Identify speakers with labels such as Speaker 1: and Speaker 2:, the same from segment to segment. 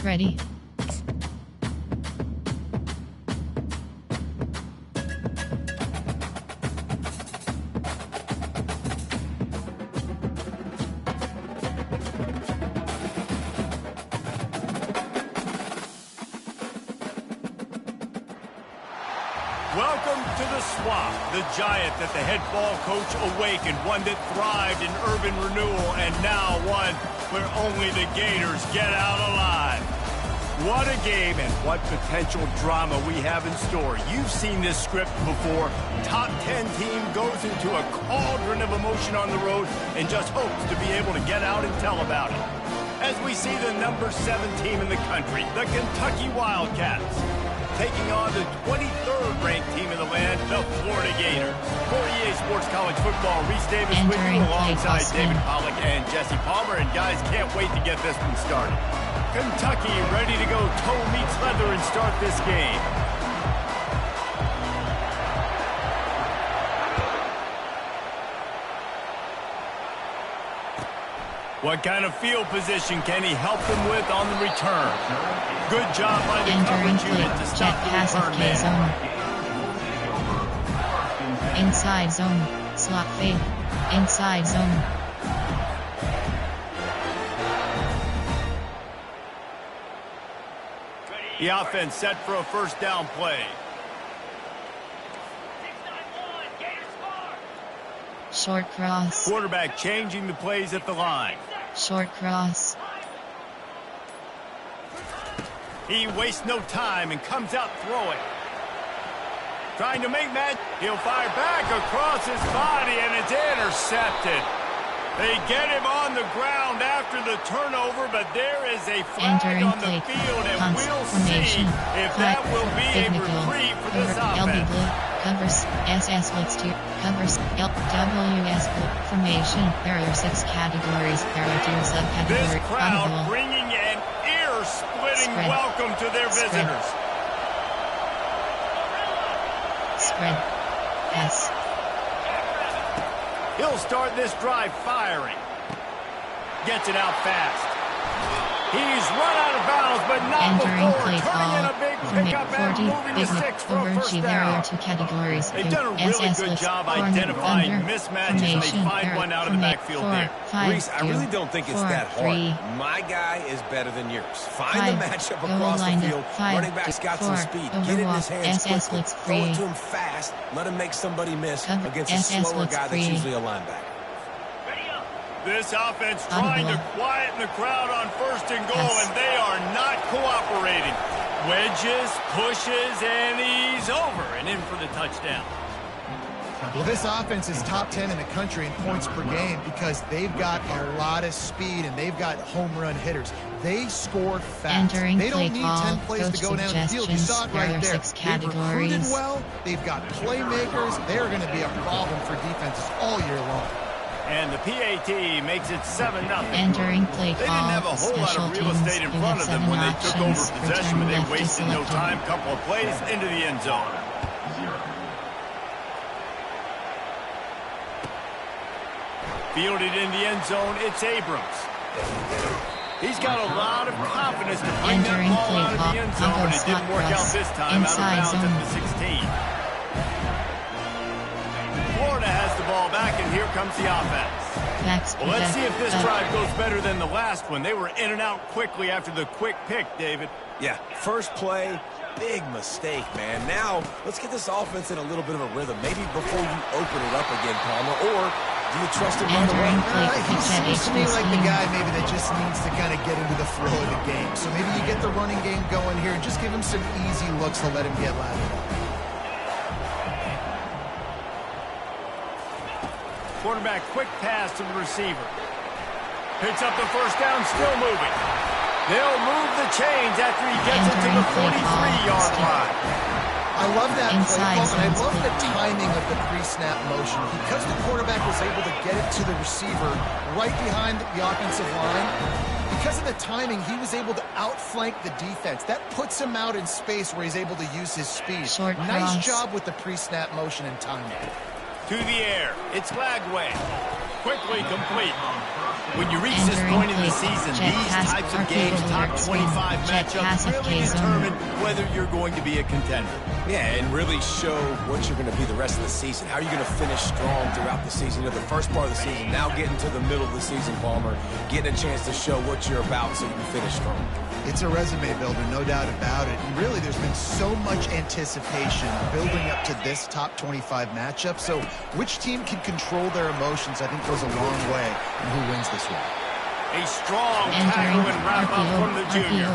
Speaker 1: ready.
Speaker 2: Welcome to the Swamp, the giant that the head ball coach awakened, one that thrived in urban renewal, and now one where only the Gators get out alive. What a game and what potential drama we have in store. You've seen this script before. Top 10 team goes into a cauldron of emotion on the road and just hopes to be able to get out and tell about it. As we see the number 7 team in the country, the Kentucky Wildcats, taking on the 23rd ranked team in the land, the Florida Gators. For EA Sports College Football, Reese Davis with you alongside David Pollack and Jesse Palmer. And guys, can't wait to get this one started. Kentucky ready to go toe meets leather and start this game. What kind of field position can he help them with on the return? Good job by the coverage unit to stop the return man.
Speaker 1: Inside zone, slot fade, inside zone.
Speaker 2: The offense set for a first down play.
Speaker 1: Short cross.
Speaker 2: Quarterback changing the plays at the line.
Speaker 1: Short cross.
Speaker 2: He wastes no time and comes out throwing. Trying to make match. He'll fire back across his body, and it's intercepted. They get him on the ground after the turnover, but there is a flag on the field, and we'll see if that will be a reprieve for this offense.
Speaker 1: Covers SS looks to covers LWS formation. There are 6 categories. There are 2 subcategories.
Speaker 2: This crowd bringing an ear-splitting welcome to their visitors.
Speaker 1: Spread. Pass.
Speaker 2: He'll start this drive firing. Gets it out fast. He's run out of bounds, but not
Speaker 1: entering
Speaker 2: before
Speaker 1: play
Speaker 2: turning in
Speaker 1: call
Speaker 2: a big
Speaker 1: from
Speaker 2: pickup and moving to 6 for a first
Speaker 1: There
Speaker 2: down.
Speaker 1: are 2 categories.
Speaker 2: They've done a really good job identifying mismatches, and they find one out of the backfield there.
Speaker 3: Reese, I really don't think it's that hard. My guy is better than yours. Find the matchup across the field. Running back's got some speed. Get it in his hands quickly. Throw it to him fast. Let him make somebody miss against a slower guy that's usually a linebacker.
Speaker 2: This offense trying to quieten the crowd on first and goal, and they are not cooperating. Wedges, pushes, and he's over and in for the touchdown.
Speaker 4: Well, this offense is top 10 in the country in points per game because they've got a lot of speed and they've got home run hitters. They score fast. They don't need 10 plays to go down the field. You saw it right there. They've recruited well. They've got playmakers. They're going to be a problem for defenses all year long.
Speaker 2: And the PAT makes it 7-0.
Speaker 1: Entering play
Speaker 2: they didn't have a whole lot of real estate in front of them when they took over possession, but they wasted no time. Couple of plays into the end zone. Fielded in the end zone, it's Abrams. He's got a lot of confidence to bring that ball out of the end zone, but it didn't work out this time. Out of bounds at the 16. Florida has the ball back, and here comes the offense. Well, let's see if this drive goes better than the last one. They were in and out quickly after the quick pick, David.
Speaker 3: Yeah, first play, big mistake, man. Now, let's get this offense in a little bit of a rhythm. Maybe before you open it up again, Palmer, or do you trust him right away?
Speaker 4: He seems to me like the guy maybe that just needs to kind of get into the flow of the game. So maybe you get the running game going here and just give him some easy looks to let him get lathered up.
Speaker 2: Quarterback quick pass to the receiver. Picks up the first down, still moving. They'll move the chains after he gets it to the 43-yard line.
Speaker 4: I love that play call, and I love the timing of the pre-snap motion. Because the quarterback was able to get it to the receiver right behind the offensive line, because of the timing, he was able to outflank the defense. That puts him out in space where he's able to use his speed. Nice job with the pre-snap motion and timing.
Speaker 2: To the air, it's Lagway. Quickly complete. When you reach this point in the season, these types of games, top 25 matchups, really determine whether you're going to be a contender.
Speaker 3: Yeah, and really show what you're going to be the rest of the season. How are you going to finish strong throughout the season? You know, the first part of the season, now getting to the middle of the season, Palmer, getting a chance to show what you're about so you can finish strong.
Speaker 4: It's a resume builder, no doubt about it. And really, there's been so much anticipation building up to this top 25 matchup. So which team can control their emotions, I think, goes a long way in who wins this one.
Speaker 2: A strong tackle and wrap-up from the junior.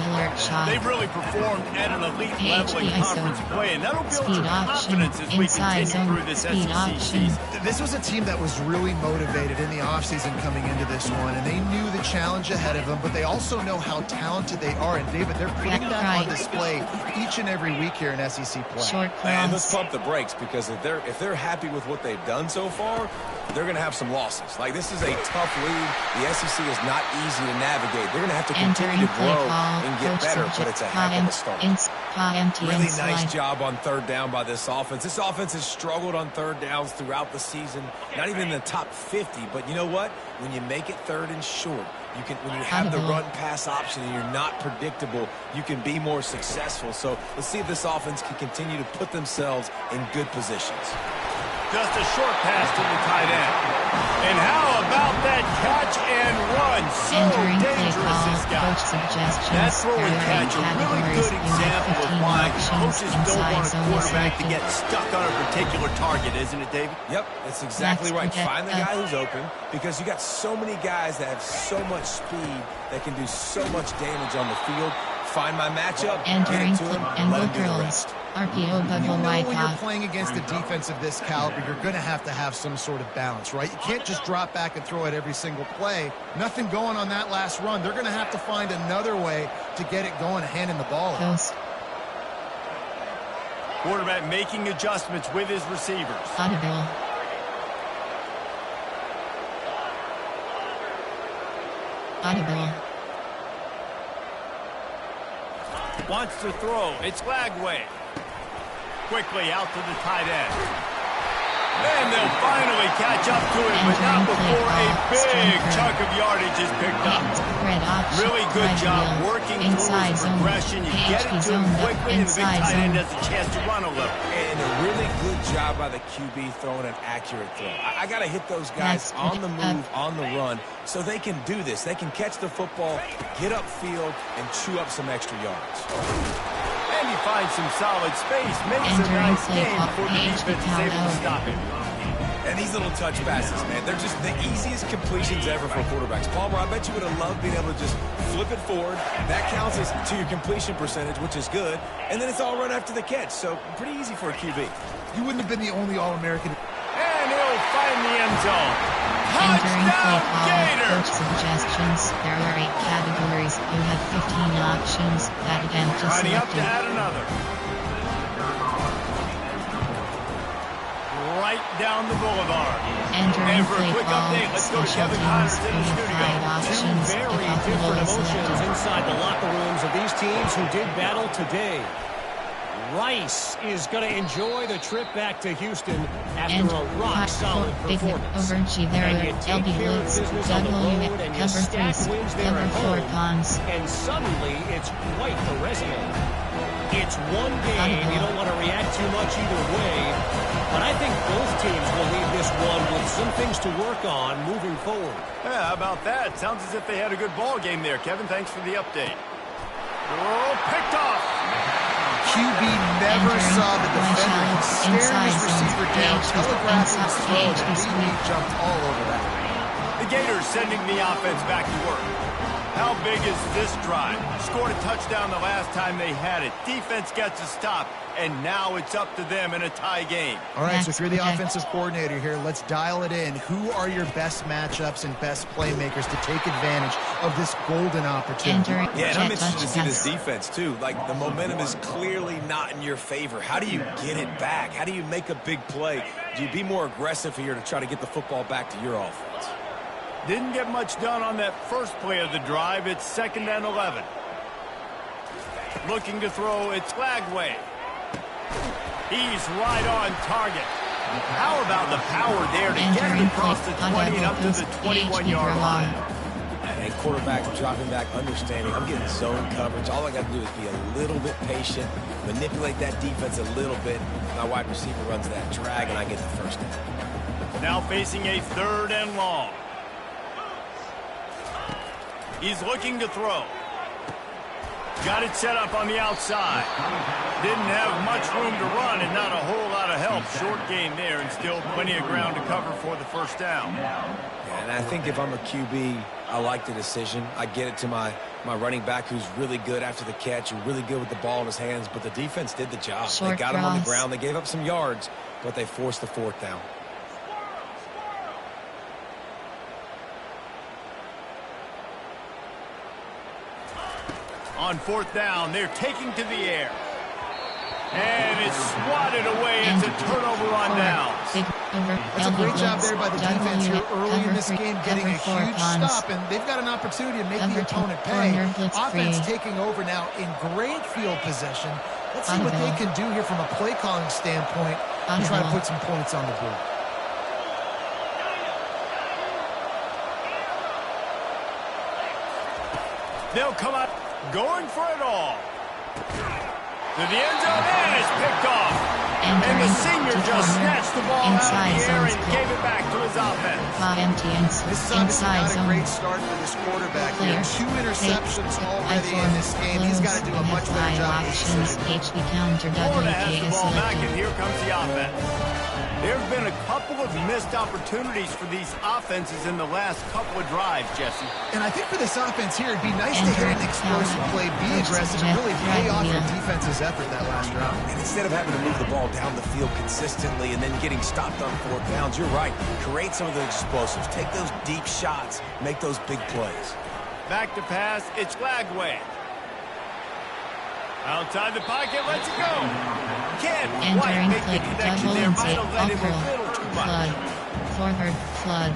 Speaker 2: They've really performed at an elite level in conference play, and that'll build your confidence as we continue through this SEC season.
Speaker 4: This was a team that was really motivated in the offseason coming into this one, and they knew the challenge ahead of them, but they also know how talented they are. And, David, they're putting that on display each and every week here in SEC play.
Speaker 3: And let's pump the brakes, because if they're happy with what they've done so far, they're going to have some losses. Like, this is a tough league. The SEC is not easy to navigate. They're going to have to continue to grow and get better, but it's a heck of a start. Really nice job on third down by this offense. This offense has struggled on third downs throughout the season. Not even in the top 50, but you know what? When you make it third and short, you can, when you have the run-pass option and you're not predictable, you can be more successful. So let's see if this offense can continue to put themselves in good positions.
Speaker 2: Just a short pass to the tight end. And how about that catch and run? So dangerous, this guy. That throw and catch, a really good example of why coaches don't want a quarterback to get stuck on a particular target, isn't it, David?
Speaker 3: Yep, that's exactly right. Find the guy who's open, because you got so many guys that have so much speed that can do so much damage on the field. Find my matchup, get it to him, and let him do the rest.
Speaker 1: RPO bubble
Speaker 4: when you're playing against a defense of this caliber, you're going to have some sort of balance, right? You can't just drop back and throw it every single play. Nothing going on that last run. They're going to have to find another way to get it going, handing the ball off.
Speaker 2: Quarterback making adjustments with his receivers.
Speaker 1: Audible.
Speaker 2: Wants to throw. It's Lagway. Quickly out to the tight end. And they'll finally catch up to him, but not before a big chunk of yardage is picked up. Really good job working through his progression. You get it to him quickly, and the big tight end has a chance to run a little.
Speaker 3: And a really good job by the QB throwing an accurate throw. I got to hit those guys on the move, on the run, so they can do this. They can catch the football, get upfield, and chew up some extra yards.
Speaker 2: And he finds some solid space, makes a nice game for the defense is able to stop him.
Speaker 3: And these little touch passes, man, they're just the easiest completions ever for quarterbacks. Palmer, I bet you would have loved being able to just flip it forward. That counts as to your completion percentage, which is good. And then it's all run after the catch, so pretty easy for a QB.
Speaker 4: You wouldn't have been the only All-American.
Speaker 2: And he'll find the end zone. Touchdown, Gator!
Speaker 1: Coach suggestions. There are 8 categories. You have 15 options. That again just
Speaker 2: selected. Up to add another. Right down the boulevard.
Speaker 1: And
Speaker 2: for a quick update, let's go to Kevin Connors in the studio.
Speaker 5: Two very different emotions inside the locker rooms of these teams who did battle today. Rice is going to enjoy the trip back to Houston after a rock-solid performance.
Speaker 1: And LB Woods, W, cover 3, cover 4 Pons.
Speaker 5: And suddenly, it's quite the resume. It's one game. You don't want to react too much either way. But I think both teams will leave this one with some things to work on moving forward.
Speaker 2: Yeah, how about that? Sounds as if they had a good ball game there. Kevin, thanks for the update. Oh, picked off.
Speaker 4: QB never saw the defender. He stared his receiver down, telegraphing his throw, and he jumped all over that.
Speaker 2: The Gators sending the offense back to work. How big is this drive? Scored a touchdown the last time they had it. Defense gets a stop, and now it's up to them in a tie game.
Speaker 4: All right, so if you're the offensive coordinator here, let's dial it in. Who are your best matchups and best playmakers to take advantage of this golden opportunity?
Speaker 3: Yeah, and I'm interested to see this defense, too. Like, the momentum is clearly not in your favor. How do you get it back? How do you make a big play? Do you be more aggressive here to try to get the football back to your offense?
Speaker 2: Didn't get much done on that first play of the drive. It's 2nd and 11. Looking to throw, it's Lagway. He's right on target. How about the power there to get it across the 20 and up to the 21-yard line?
Speaker 3: And quarterback dropping back, understanding. I'm getting zone coverage. All I got to do is be a little bit patient, manipulate that defense a little bit. My wide receiver runs that drag, and I get the first down.
Speaker 2: Now facing a 3rd and long. He's looking to throw. Got it set up on the outside. Didn't have much room to run and not a whole lot of help. Short gain there and still plenty of ground to cover for the first down.
Speaker 3: Yeah, and I think if I'm a QB, I like the decision. I get it to my running back who's really good after the catch and really good with the ball in his hands, but the defense did the job. They got him on the ground. They gave up some yards, but they forced the 4th down.
Speaker 2: On 4th down, they're taking to the air. And it's swatted away. It's a turnover on downs.
Speaker 4: That's a great job there by the defense here early in this game, getting a huge stop, and they've got an opportunity to make the opponent pay. Offense taking over now in great field possession. Let's see what they can do here from a play calling standpoint and try to put some points on the board.
Speaker 2: They'll come out going for it all. To the end zone, and it's picked off. And the senior just snatched the ball out of the air and gave it back to his offense.
Speaker 4: This is obviously not a great start for this quarterback. He had 2 interceptions already in this game. He's got to do a much better job with this decision.
Speaker 2: Florida has the ball back, and here comes the offense. There have been a couple of missed opportunities for these offenses in the last couple of drives, Jesse.
Speaker 4: And I think for this offense here, it'd be nice to hit an explosive play, be aggressive, and really pay off your defense's effort that last round.
Speaker 3: And instead of having to move the ball down the field consistently and then getting stopped on 4th downs, you're right. Create some of those explosives. Take those deep shots. Make those big plays.
Speaker 2: Back to pass. It's Glagway. Outside the pocket, lets it go. Can't quite make the connection there. Might have let him a little too much.
Speaker 1: Forward flood.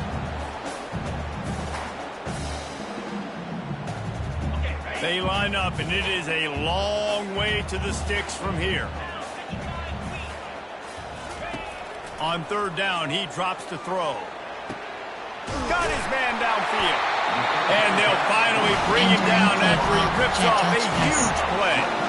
Speaker 2: They line up, and it is a long way to the sticks from here. On 3rd down, he drops to throw. Got his man downfield. And they'll finally bring him down after he rips off a huge play.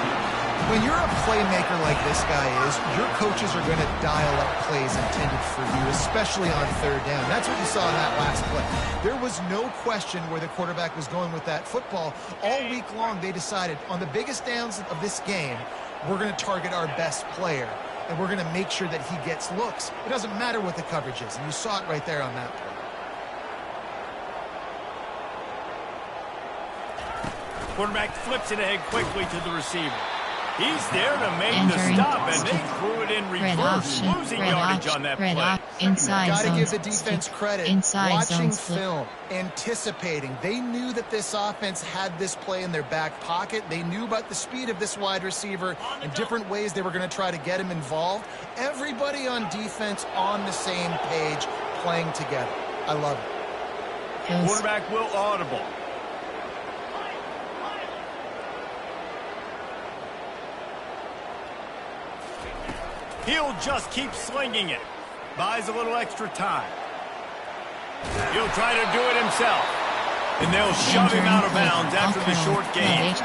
Speaker 4: When you're a playmaker like this guy is, your coaches are going to dial up plays intended for you, especially on 3rd down. That's what you saw in that last play. There was no question where the quarterback was going with that football. All week long, they decided on the biggest downs of this game, we're going to target our best player, and we're going to make sure that he gets looks. It doesn't matter what the coverage is, and you saw it right there on that play.
Speaker 2: Quarterback flips it ahead quickly to the receiver. He's there to make the stop, and they threw it in reverse, losing yardage on that play.
Speaker 4: Got to give the defense credit. Watching film, anticipating. They knew that this offense had this play in their back pocket. They knew about the speed of this wide receiver and different ways they were going to try to get him involved. Everybody on defense on the same page, playing together. I love it.
Speaker 2: Quarterback will audible. He'll just keep slinging it. Buys a little extra time. He'll try to do it himself. And they'll shove him out of bounds after the short gain.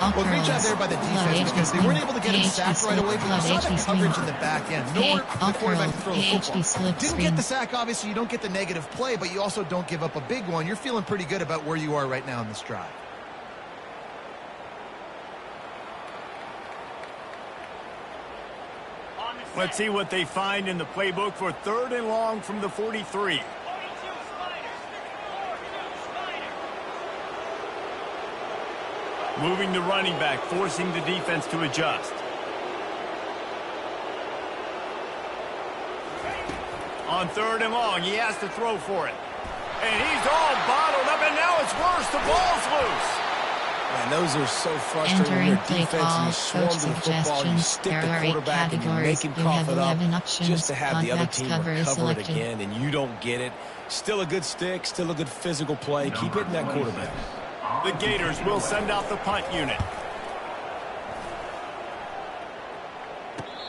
Speaker 4: Well, great job there by the defense because they weren't able to get him sacked right away, but you saw the coverage in the back end. Nowhere for the quarterback to throw the football. Didn't get the sack, obviously. You don't get the negative play, but you also don't give up a big one. You're feeling pretty good about where you are right now in this drive.
Speaker 2: Let's see what they find in the playbook for 3rd and long from the 43. Moving the running back, forcing the defense to adjust. On 3rd and long, he has to throw for it. And he's all bottled up, and now it's worse. The ball's loose.
Speaker 3: Man, those are so frustrating when your defense and you swarm the football, you stick the quarterback and you make him cough it up just to have the other team recover it again, and you don't get it. Still a good stick, still a good physical play. Keep hitting that quarterback.
Speaker 2: The Gators will send out the punt unit.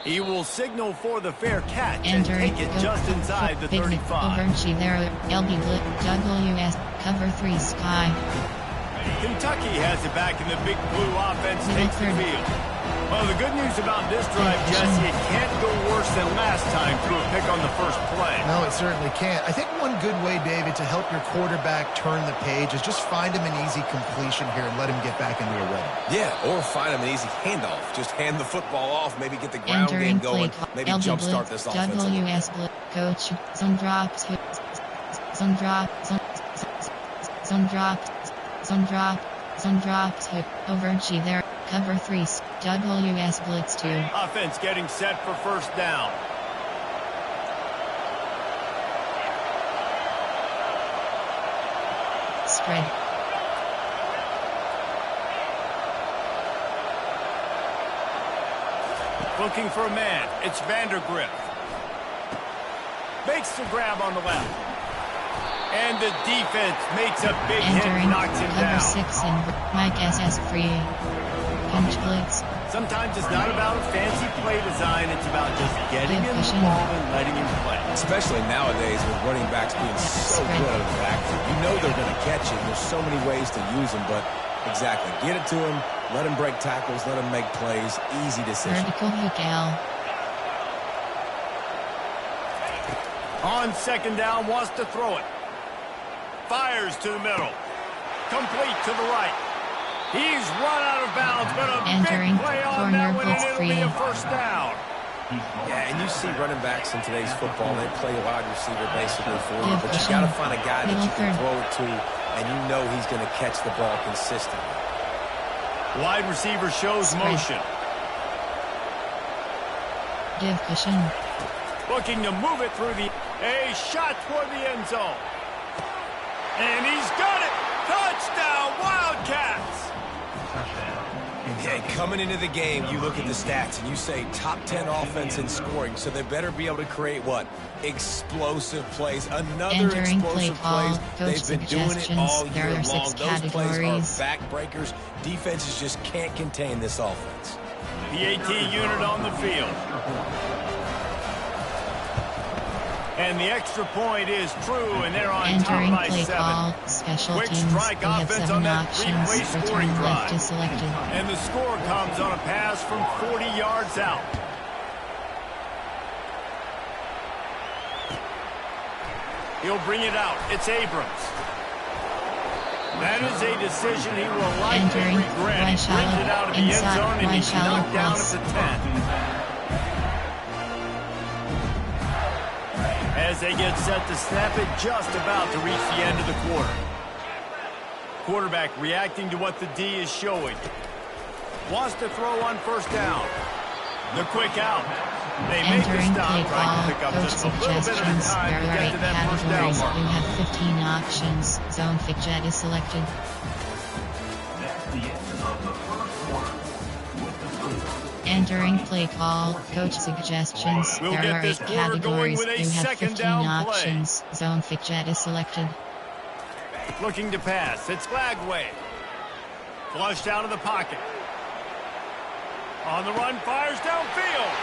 Speaker 2: He will signal for the fair catch and take it just inside the 35.
Speaker 1: Overchi there, LB WS, cover 3 Sky.
Speaker 2: Kentucky has it back in the big blue offense, takes the field. Well, the good news about this drive, Jesse, it can't go worse than last time through a pick on the first play.
Speaker 4: No, it certainly can't. I think one good way, David, to help your quarterback turn the page is just find him an easy completion here and let him get back into a rhythm.
Speaker 3: Yeah, or find him an easy handoff. Just hand the football off, maybe get the ground game going, maybe jumpstart this offense.
Speaker 1: WS coach, some drops, some drops, some drops, some drops, some drops, Overchi there, cover 3, WS blitz 2.
Speaker 2: Offense getting set for first down.
Speaker 1: Spread.
Speaker 2: Looking for a man, it's Vandergriff. Makes the grab on the left. And the defense makes a big hit, knocks him down.
Speaker 1: Cover 6 and Mike SS free. Pinch blitz.
Speaker 2: Sometimes it's not about a fancy play design, it's about just getting him the ball and letting him play.
Speaker 3: Especially nowadays with running backs being so good at the backfield. You know they're going to catch it. There's so many ways to use them, but exactly. Get it to him, let him break tackles, let him make plays. Easy decision.
Speaker 1: Vertical hook L.
Speaker 2: On second down, wants to throw it. Fires to the middle. Complete to the right. He's run out of bounds, but a big play on that one, and it'll be a first down.
Speaker 3: Yeah, and you see running backs in today's football, they play wide receiver basically for you, but you got to find a guy that you can throw it to, and you know he's going to catch the ball consistently.
Speaker 2: Wide receiver shows motion.
Speaker 1: Give cushion.
Speaker 2: Looking to move it through a shot toward the end zone. And he's got it. Touchdown, Wildcats.
Speaker 3: Yeah, coming into the game, you look at the stats and you say top 10 offense in scoring, so they better be able to create what? Explosive plays. Another explosive plays. They've been doing it all year long. Those plays are backbreakers. Defenses just can't contain this offense.
Speaker 2: PAT unit on the field. And the extra point is true, and they're on top by 7.
Speaker 1: Call, special
Speaker 2: Quick
Speaker 1: teams,
Speaker 2: strike offense on that three-way scoring drive. And the score comes on a pass from 40 yards out. He'll bring it out. It's Abrams. That is a decision he will likely regret. He brings it out of the end zone, and he's knocked down at the 10. As they get set to snap it, just about to reach the end of the quarter. Quarterback reacting to what the D is showing. Wants to throw on first down. The quick out. They make the stop, trying to pick up just a little bit of time to get to that first down mark.
Speaker 1: You have 15 options. Zone fixture is selected. Entering play call, coach suggestions.
Speaker 2: We'll
Speaker 1: there are 8 categories. You have 15 options. Zone fixture is selected.
Speaker 2: Looking to pass. It's Flagway. Flushed out of the pocket. On the run, fires downfield.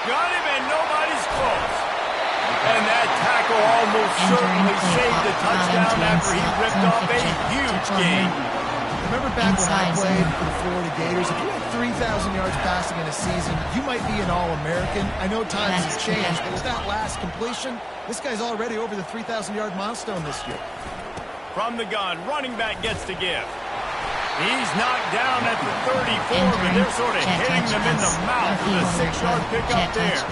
Speaker 2: Got him, and nobody's close. And that tackle almost certainly saved the touchdown after he ripped off a huge gain.
Speaker 4: Remember back when I played for the Florida Gators, if you had 3,000 yards passing in a season, you might be an All-American. I know times have changed, but with that last completion, this guy's already over the 3,000-yard milestone this year.
Speaker 2: From the gun, running back gets to give. He's knocked down at the 34, but they're sort of hitting them in the mouth with a 6-yard pickup there.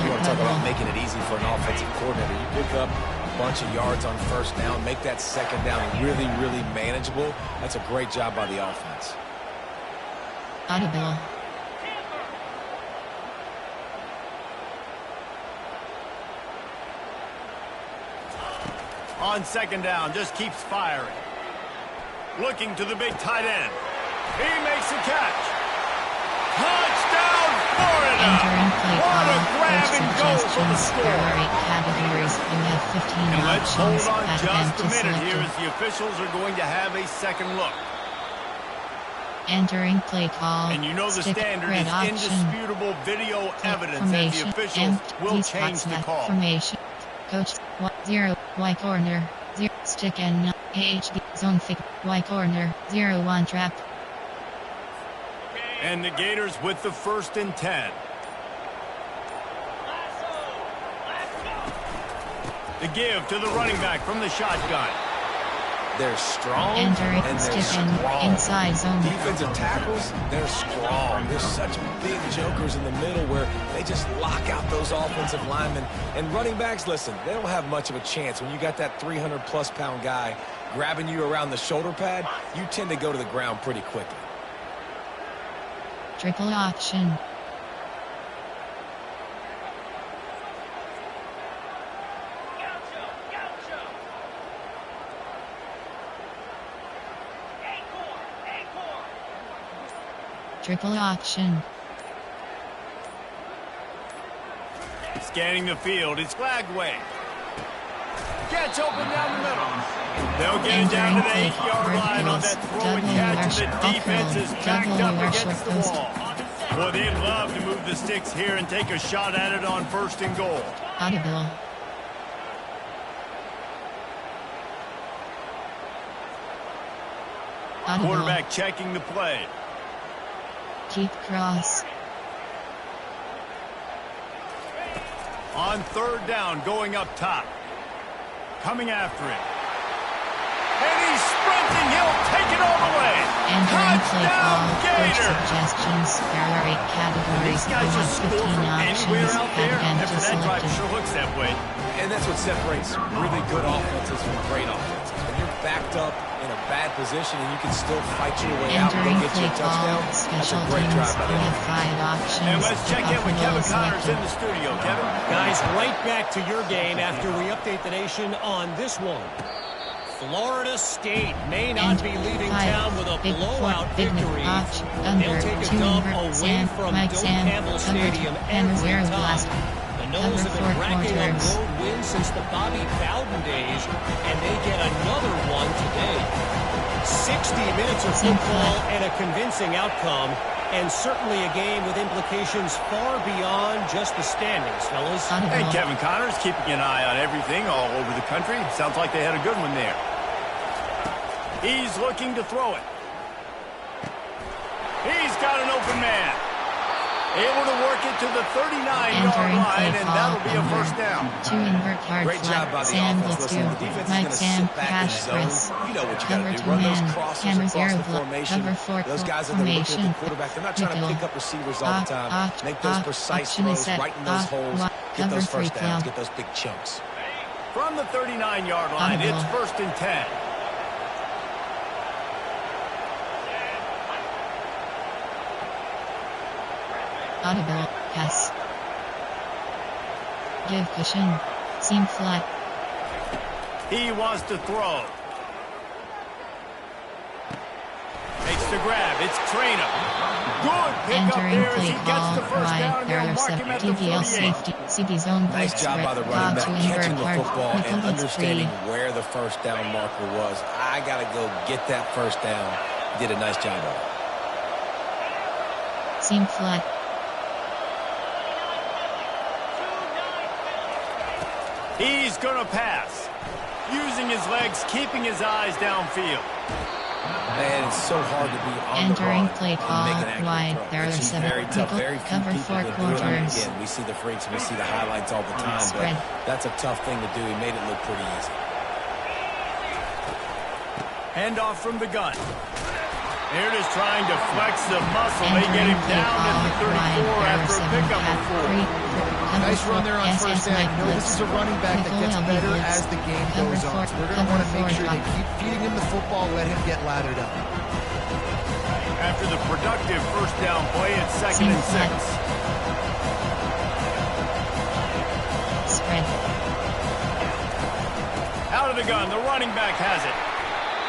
Speaker 3: You want to talk about making it easy for an offensive coordinator. You pick up a bunch of yards on first down, make that second down really, really manageable. That's a great job by the offense.
Speaker 1: Audible.
Speaker 2: On second down, just keeps firing. Looking to the big tight end. He makes a catch. Touchdown, Florida! What a grab and go for the score.
Speaker 1: There are 8 categories. You have 15
Speaker 2: and let's hold on just a minute
Speaker 1: selected.
Speaker 2: here as the officials are going to have a second look.
Speaker 1: Entering play call.
Speaker 2: And you know the standard is indisputable video evidence that the officials will change the call.
Speaker 1: Formation. Coach 0 Y corner 0 stick and HD zone fake Y corner 0-1 trap.
Speaker 2: And the Gators with the 1st and 10. The give to the running back from the shotgun.
Speaker 3: They're strong
Speaker 1: Entering
Speaker 3: and
Speaker 1: stick
Speaker 3: they're strong.
Speaker 1: inside zone.
Speaker 3: Defensive tackles, they're strong. There's such big jokers in the middle where they just lock out those offensive linemen. And running backs, listen, they don't have much of a chance. When you got that 300-plus pound guy grabbing you around the shoulder pad, you tend to go to the ground pretty quickly.
Speaker 1: Triple option. Triple option.
Speaker 2: Scanning the field, it's Flagway. Gets open down the middle. They'll get it down to the 8-yard line on that throw and catch. The defense is backed up against the wall. Well, they'd love to move the sticks here and take a shot at it on 1st and goal.
Speaker 1: Audible.
Speaker 2: Quarterback checking the play.
Speaker 1: Keep cross.
Speaker 2: On 3rd down, going up top. Coming after it. And he's sprinting. He'll take it all the way. Touchdown, Gators.
Speaker 1: Suggestions. There are 8 categories.
Speaker 2: These guys just score from anywhere out there. After that drive sure looks that way.
Speaker 3: And that's what separates really good offenses from great offenses. When you're backed up in a bad position and you can still fight your way out and go get your touchdown, that's a great drive by the offense.
Speaker 2: And let's check in with Kevin Connors in the studio. Kevin?
Speaker 5: Guys, right back to your game after we update the nation on this one. Florida State may not be leaving town with a blowout victory. They'll take a dub away from Doak Campbell Stadium every time. The Noles have been racking up road wins since the Bobby Bowden days, and they get another one today. 60 minutes of football and a convincing outcome, and certainly a game with implications far beyond just the standings, fellas.
Speaker 2: Hey, Kevin Connors keeping an eye on everything all over the country. Sounds like they had a good one there. He's looking to throw it. He's got an open man. Able to work it to the 39-yard line, and that'll be a 1st down.
Speaker 1: 2 invert hard
Speaker 3: Great job by the offense. Listen, the defense is going to sit back in the zone. You know what you got to do. Run those crosses across the formation. Those guys that are looking at the quarterback, they're not trying to pick up receivers all the time. Make those precise throws right in those holes. Get those 1st downs. Get those big chunks.
Speaker 2: From the 39-yard line, it's 1st and 10.
Speaker 1: Audible, pass. Give cushion. Seam flat.
Speaker 2: He wants to throw. Makes the grab. It's Trainer. Good pick up there as he gets the 1st down. They'll mark him at the 48.
Speaker 1: Safety. CB zone.
Speaker 3: Nice job by the running back catching the football and understanding where the 1st down marker was. I got to go get that 1st down. He did a nice job of it.
Speaker 1: Seam flat.
Speaker 2: He's going to pass. Using his legs, keeping his eyes downfield.
Speaker 3: Man, it's so hard to be on
Speaker 1: entering
Speaker 3: the
Speaker 1: play call wide. There are 7
Speaker 3: very tough. Very few
Speaker 1: cover
Speaker 3: people
Speaker 1: 4
Speaker 3: that do it.
Speaker 1: quarters.
Speaker 3: Again, we see the freaks and we see the highlights all the time,
Speaker 1: Spread.
Speaker 3: but that's a tough thing to do. He made it look pretty easy.
Speaker 2: Hand off from the gun. They're just trying to flex the muscle. They get him down at the 34 after a pickup of 4.
Speaker 4: Nice run there on 1st down. You know this is a running back that gets better as the game goes on. So we're going to want to make sure they keep feeding him the football, let him get lathered up.
Speaker 2: After the productive 1st down play, it's 2nd and 6.
Speaker 1: Spread.
Speaker 2: Out of the gun, the running back has it.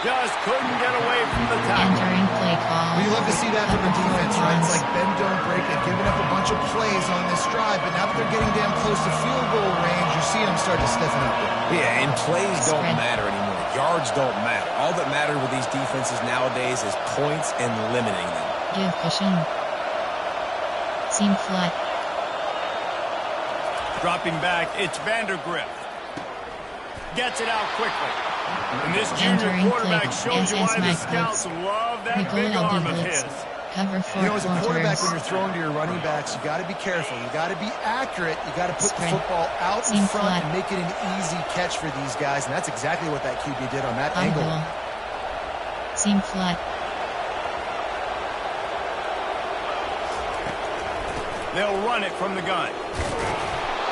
Speaker 2: Just couldn't get away from the tackle.
Speaker 1: Entering play call.
Speaker 4: We love to see that from the defense, right? It's like bend, don't break. They've given up a bunch of plays on this drive, but now that they're getting damn close to field goal range, you're seeing them start to stiffen up.
Speaker 3: Yeah, and plays don't matter anymore. Yards don't matter. All that matters with these defenses nowadays is points and limiting them.
Speaker 1: Give cushion. Seam flat.
Speaker 2: Dropping back, it's Vandergrift. Gets it out quickly. And this junior quarterback shows you why the scouts love that big arm of his.
Speaker 1: Cover 4
Speaker 4: as a quarterback, when you're throwing to your running backs, you got to be careful. You got to be accurate. You got to put the football out in front and make it an easy catch for these guys. And that's exactly what that QB did on that angle.
Speaker 1: Seam flat.
Speaker 2: They'll run it from the gun.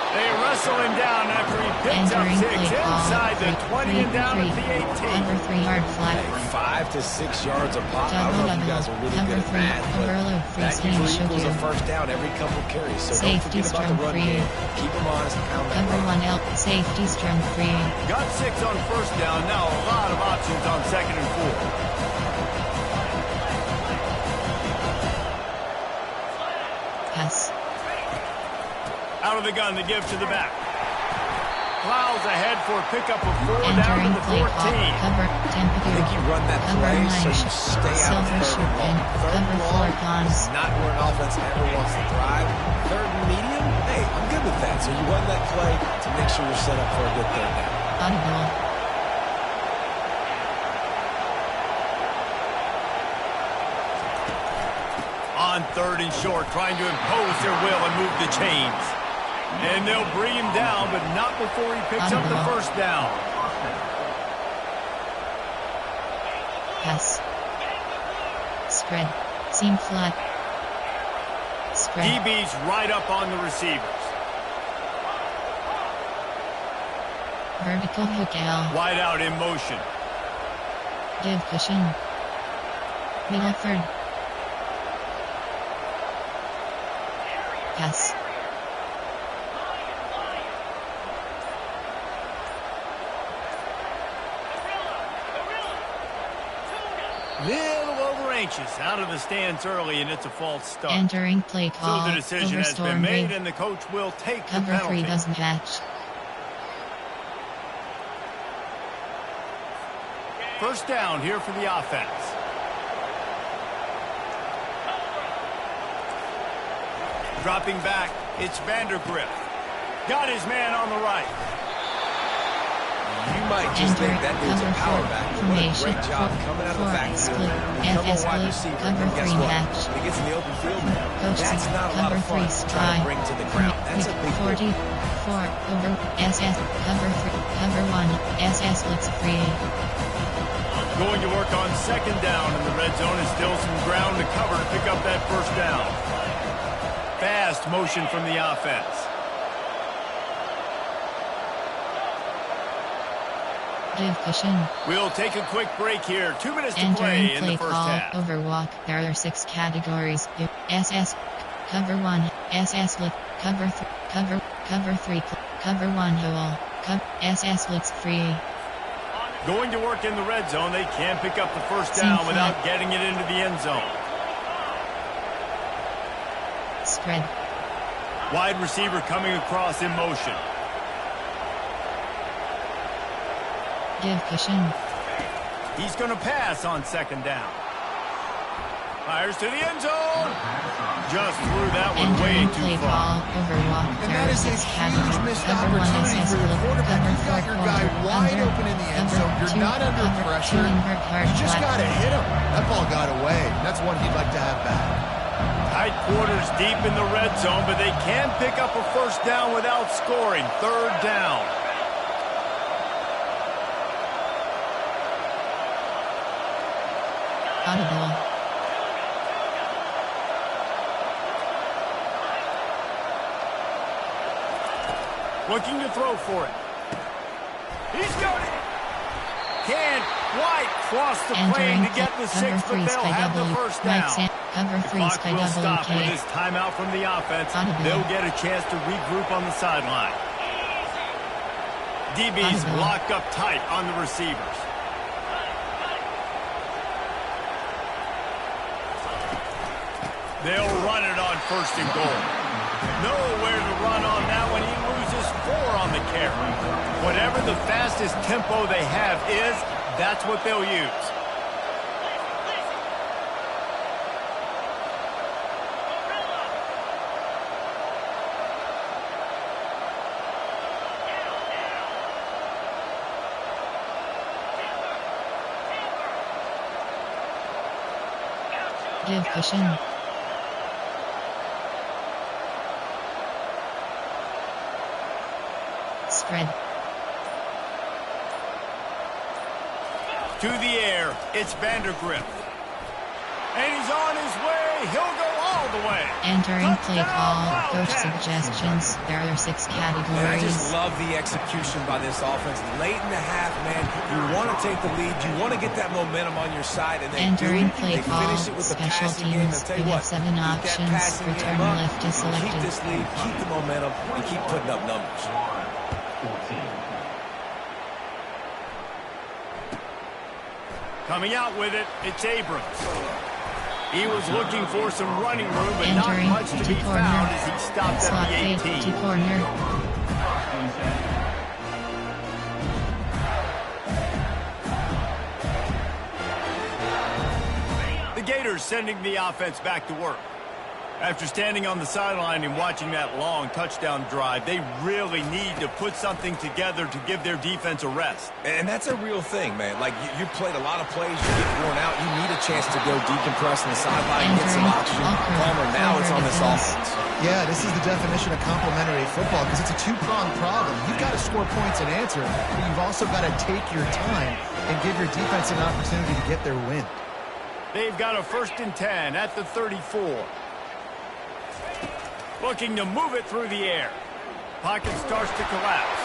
Speaker 2: They wrestle him down after he picks up 6 inside the 20 and down at the 18.
Speaker 1: Cover 3-yard flat.
Speaker 3: 5 to 6 yards a pop. I don't know if you guys are really good at math, but that usually equals a first down every couple carries. So don't forget about the run game. Keep them honest and pound that
Speaker 1: Cover 1 L. Safety strum free.
Speaker 2: Got 6 on first down. Now a lot of options on 2nd and 4.
Speaker 1: Pass.
Speaker 2: Out of the gun, the give to the back. Plows ahead for a pickup of 4 down to the 14.
Speaker 1: Cover,
Speaker 3: I think you run that play so you stay out of third and long. Third and long is not where an offense ever wants to thrive. Third and medium, hey, I'm good with that. So you run that play to make sure you're set up for a good third down.
Speaker 1: Audible.
Speaker 2: On 3rd and short, trying to impose their will and move the chains. And they'll bring him down, but not before he picks up the first down.
Speaker 1: Pass. Spread. Seam flat. Spread.
Speaker 2: DB's right up on the receivers.
Speaker 1: Vertical hook L.
Speaker 2: Wide out in motion.
Speaker 1: Give cushion. Middle third. Pass.
Speaker 2: Little over anxious, out of the stands early, and it's a false start.
Speaker 1: Entering play call.
Speaker 2: So the decision has been made, and the coach will take the penalty.
Speaker 1: Cover 3 doesn't match.
Speaker 2: First down here for the offense. Dropping back, it's Vandergrift. Got his man on the right.
Speaker 3: You might just think that dude's a power back. What a great job coming out of the backfield. Become a wide receiver. And guess what? When he gets in the open field, that's not a lot of fun trying to bring to the ground. That's a big
Speaker 1: 44 over SS. Cover 3. Cover 1. SS looks free.
Speaker 2: Going to work on 2nd down, and the red zone is still some ground to cover to pick up that first down. Fast motion from the offense.
Speaker 1: Give cushion.
Speaker 2: We'll take a quick break here. 2 minutes to
Speaker 1: Entering
Speaker 2: play in the first
Speaker 1: call,
Speaker 2: half.
Speaker 1: Overwalk. There are 6 categories. SS. Cover 1. SS look. Cover 3. Cover 3. Cover 1 hole. SS looks free.
Speaker 2: Going to work in the red zone. They can't pick up the first down without getting it into the end zone.
Speaker 1: Spread.
Speaker 2: Wide receiver coming across in motion.
Speaker 1: Give cushion.
Speaker 2: He's going to pass on 2nd down. Fires to the end zone. Just threw that one way too far.
Speaker 1: Overwalk.
Speaker 4: And that is a huge missed opportunity for the quarterback. You got your guy wide open in the end zone. You're not under pressure. You just got to hit him. That ball got away. That's one he'd like to have back.
Speaker 2: Tight quarters deep in the red zone, but they can pick up a first down without scoring. 3rd down.
Speaker 1: Audible.
Speaker 2: Looking to throw for it. He's got it. Can't quite cross the plane to get the 6, but they'll have the first down.
Speaker 1: Cover 3
Speaker 2: Clock will stop with this timeout from the offense. They'll get a chance to regroup on the sideline. DB's locked up tight on the receivers. They'll run it on 1st and goal. Nowhere to run on that one. He loses 4 on the carry. Whatever the fastest tempo they have is, that's what they'll use.
Speaker 1: Give cushion. Spread.
Speaker 2: To the air, it's Vandergrift. And he's on his way. He'll go all the way.
Speaker 1: Entering play call. Coach suggestions. There are 6 categories.
Speaker 3: Man, I just love the execution by this offense. Late in the half, man, you want to take the lead. You want to get that momentum on your side. And they
Speaker 1: Entering
Speaker 3: do.
Speaker 1: play
Speaker 3: They
Speaker 1: call.
Speaker 3: finish it with the
Speaker 1: Special
Speaker 3: passing game.
Speaker 1: teams.
Speaker 3: I'll tell
Speaker 1: You
Speaker 3: you
Speaker 1: have
Speaker 3: what,
Speaker 1: 7
Speaker 3: keep that
Speaker 1: options.
Speaker 3: passing
Speaker 1: Return
Speaker 3: game up.
Speaker 1: left is
Speaker 3: Keep
Speaker 1: selected.
Speaker 3: this lead, keep the momentum, and keep putting up numbers.
Speaker 2: Coming out with it, it's Abrams. He was looking for some running room, but
Speaker 1: Entering
Speaker 2: not much to be
Speaker 1: corner.
Speaker 2: found as he stopped
Speaker 1: Slot
Speaker 2: at the
Speaker 1: fade
Speaker 2: 18.
Speaker 1: to corner.
Speaker 2: The Gators sending the offense back to work. After standing on the sideline and watching that long touchdown drive, they really need to put something together to give their defense a rest.
Speaker 3: And that's a real thing, man. Like, you played a lot of plays, you get worn out, you need a chance to go decompress on the sideline, get some oxygen. Palmer, now it's on this offense.
Speaker 4: Yeah, this is the definition of complementary football because it's a two-pronged problem. You've got to score points and answer, but you've also got to take your time and give your defense an opportunity to get their win.
Speaker 2: They've got a 1st and 10 at the 34. Looking to move it through the air. Pocket starts to collapse.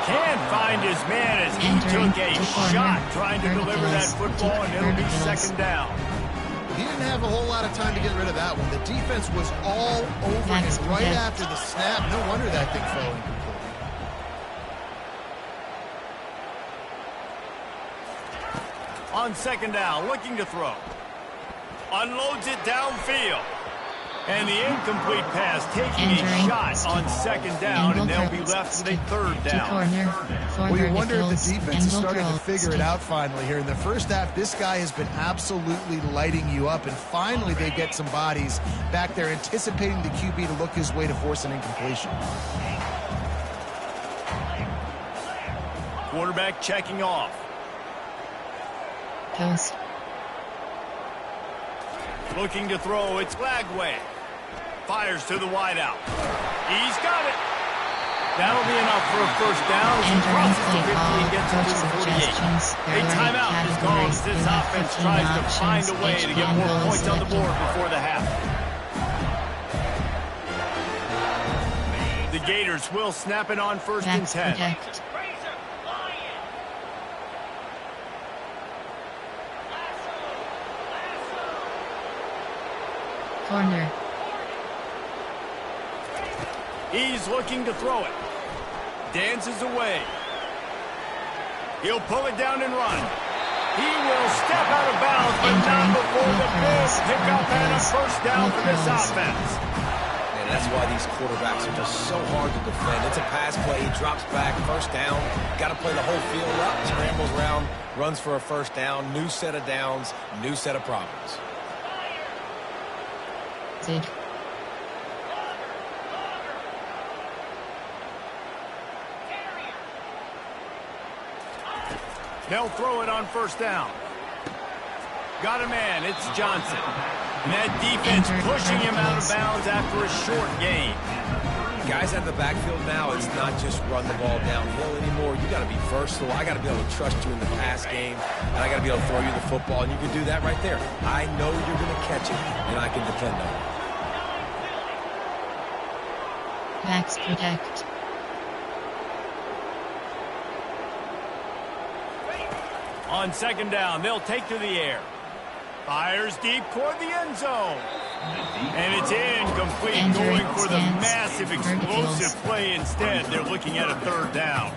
Speaker 2: Can't find his man as he took a shot trying to deliver that football, and it'll be 2nd down.
Speaker 4: He didn't have a whole lot of time to get rid of that one. The defense was all over him right after the snap. No wonder that thing fell incomplete.
Speaker 2: On 2nd down, looking to throw. Unloads it downfield. And the incomplete pass taking a shot on 2nd down, and they'll be left with a 3rd down.
Speaker 4: Well, you wonder if the defense is starting to figure it out finally here. In the first half, this guy has been absolutely lighting you up, and finally they get some bodies back there anticipating the QB to look his way to force an incompletion.
Speaker 2: Quarterback checking off.
Speaker 1: Post.
Speaker 2: Looking to throw, it's Lagway. Fires to the wideout. He's got it. That'll be enough for a 1st down. He crosses the 50 and gets it to the 48. A timeout is called as this offense tries to find a way to get more points on the board before the half. The Gators will snap it on 1st and 10.
Speaker 1: Protect. Corner.
Speaker 2: He's looking to throw it. Dances away. He'll pull it down and run. He will step out of bounds, but not before the big pickup and a 1st down for this offense.
Speaker 3: And that's why these quarterbacks are just so hard to defend. It's a pass play. He drops back. 1st down. Got to play the whole field up. Scrambles around. Runs for a 1st down. New set of downs. New set of problems.
Speaker 2: They'll throw it on 1st down. Got a man. It's Johnson. And that defense pushing him out of bounds after a short gain.
Speaker 3: Guys out of the backfield now, it's not just run the ball downhill anymore. You got to be versatile. I got to be able to trust you in the pass game, and I got to be able to throw you the football, and you can do that right there. I know you're going to catch it, and I can depend on it.
Speaker 1: Backs protect.
Speaker 2: On 2nd down, they'll take to the air. Fires deep toward the end zone. And it's incomplete, going for the massive, explosive play instead. They're looking at a 3rd down.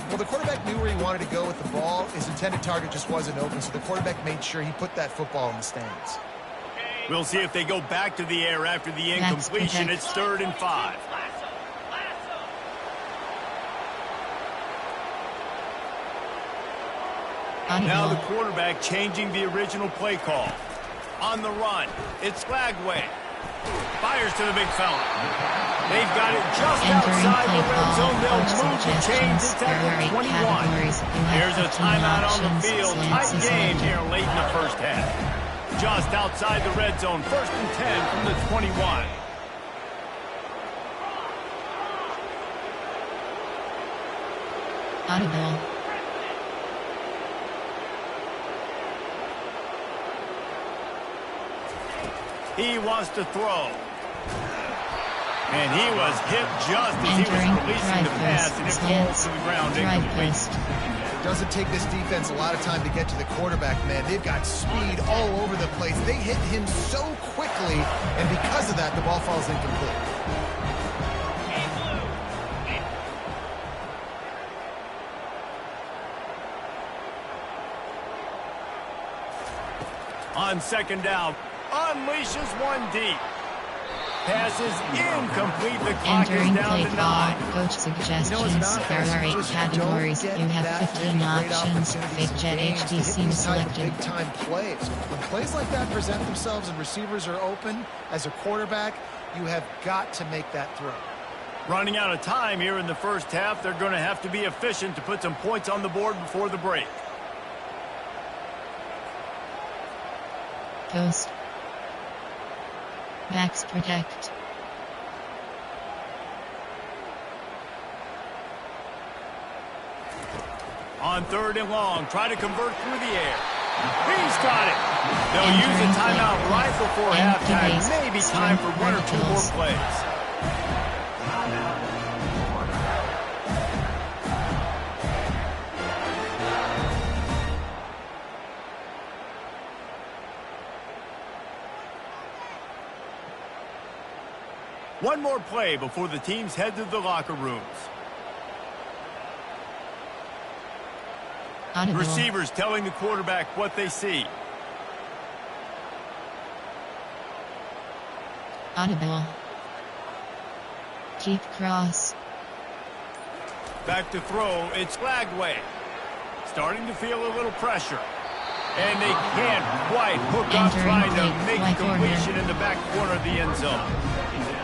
Speaker 4: Well, the quarterback knew where he wanted to go with the ball. His intended target just wasn't open, so the quarterback made sure he put that football in the stands.
Speaker 2: We'll see if they go back to the air after the incompletion. It's 3rd and 5. Now the quarterback changing the original play call. On the run, it's Lagway. Fires to the big fella. They've got it just outside the red zone. They'll move the chains. It's at the 21. Here's a timeout on the field. Tight game here late in the first half. Just outside the red zone. 1st and 10 from the 21.
Speaker 1: Audible.
Speaker 2: He wants to throw. And he was hit just as he was releasing the pass, and it falls to the ground incomplete.
Speaker 4: It doesn't take this defense a lot of time to get to the quarterback, man. They've got speed all over the place. They hit him so quickly, and because of that, the ball falls incomplete.
Speaker 2: On 2nd down, unleashes one deep. Pass is incomplete. The clock is down to 9.
Speaker 1: Coach suggestions. There are 8 categories. You have 15 options. Fake Jet HD seems selected.
Speaker 4: Big-time plays. When plays like that present themselves and receivers are open, as a quarterback, you have got to make that throw.
Speaker 2: Running out of time here in the first half. They're going to have to be efficient to put some points on the board before the break.
Speaker 1: Ghost. Backs protect.
Speaker 2: On 3rd and long, try to convert through the air. He's got it. They'll use a timeout right before halftime. Maybe time for 1 or 2 more plays. One more play before the teams head to the locker rooms.
Speaker 1: Audible.
Speaker 2: Receivers telling the quarterback what they see.
Speaker 1: Audible. Keep cross.
Speaker 2: Back to throw, it's Lagway. Starting to feel a little pressure. And they can't quite hook up trying to make a completion in the back corner of the end zone.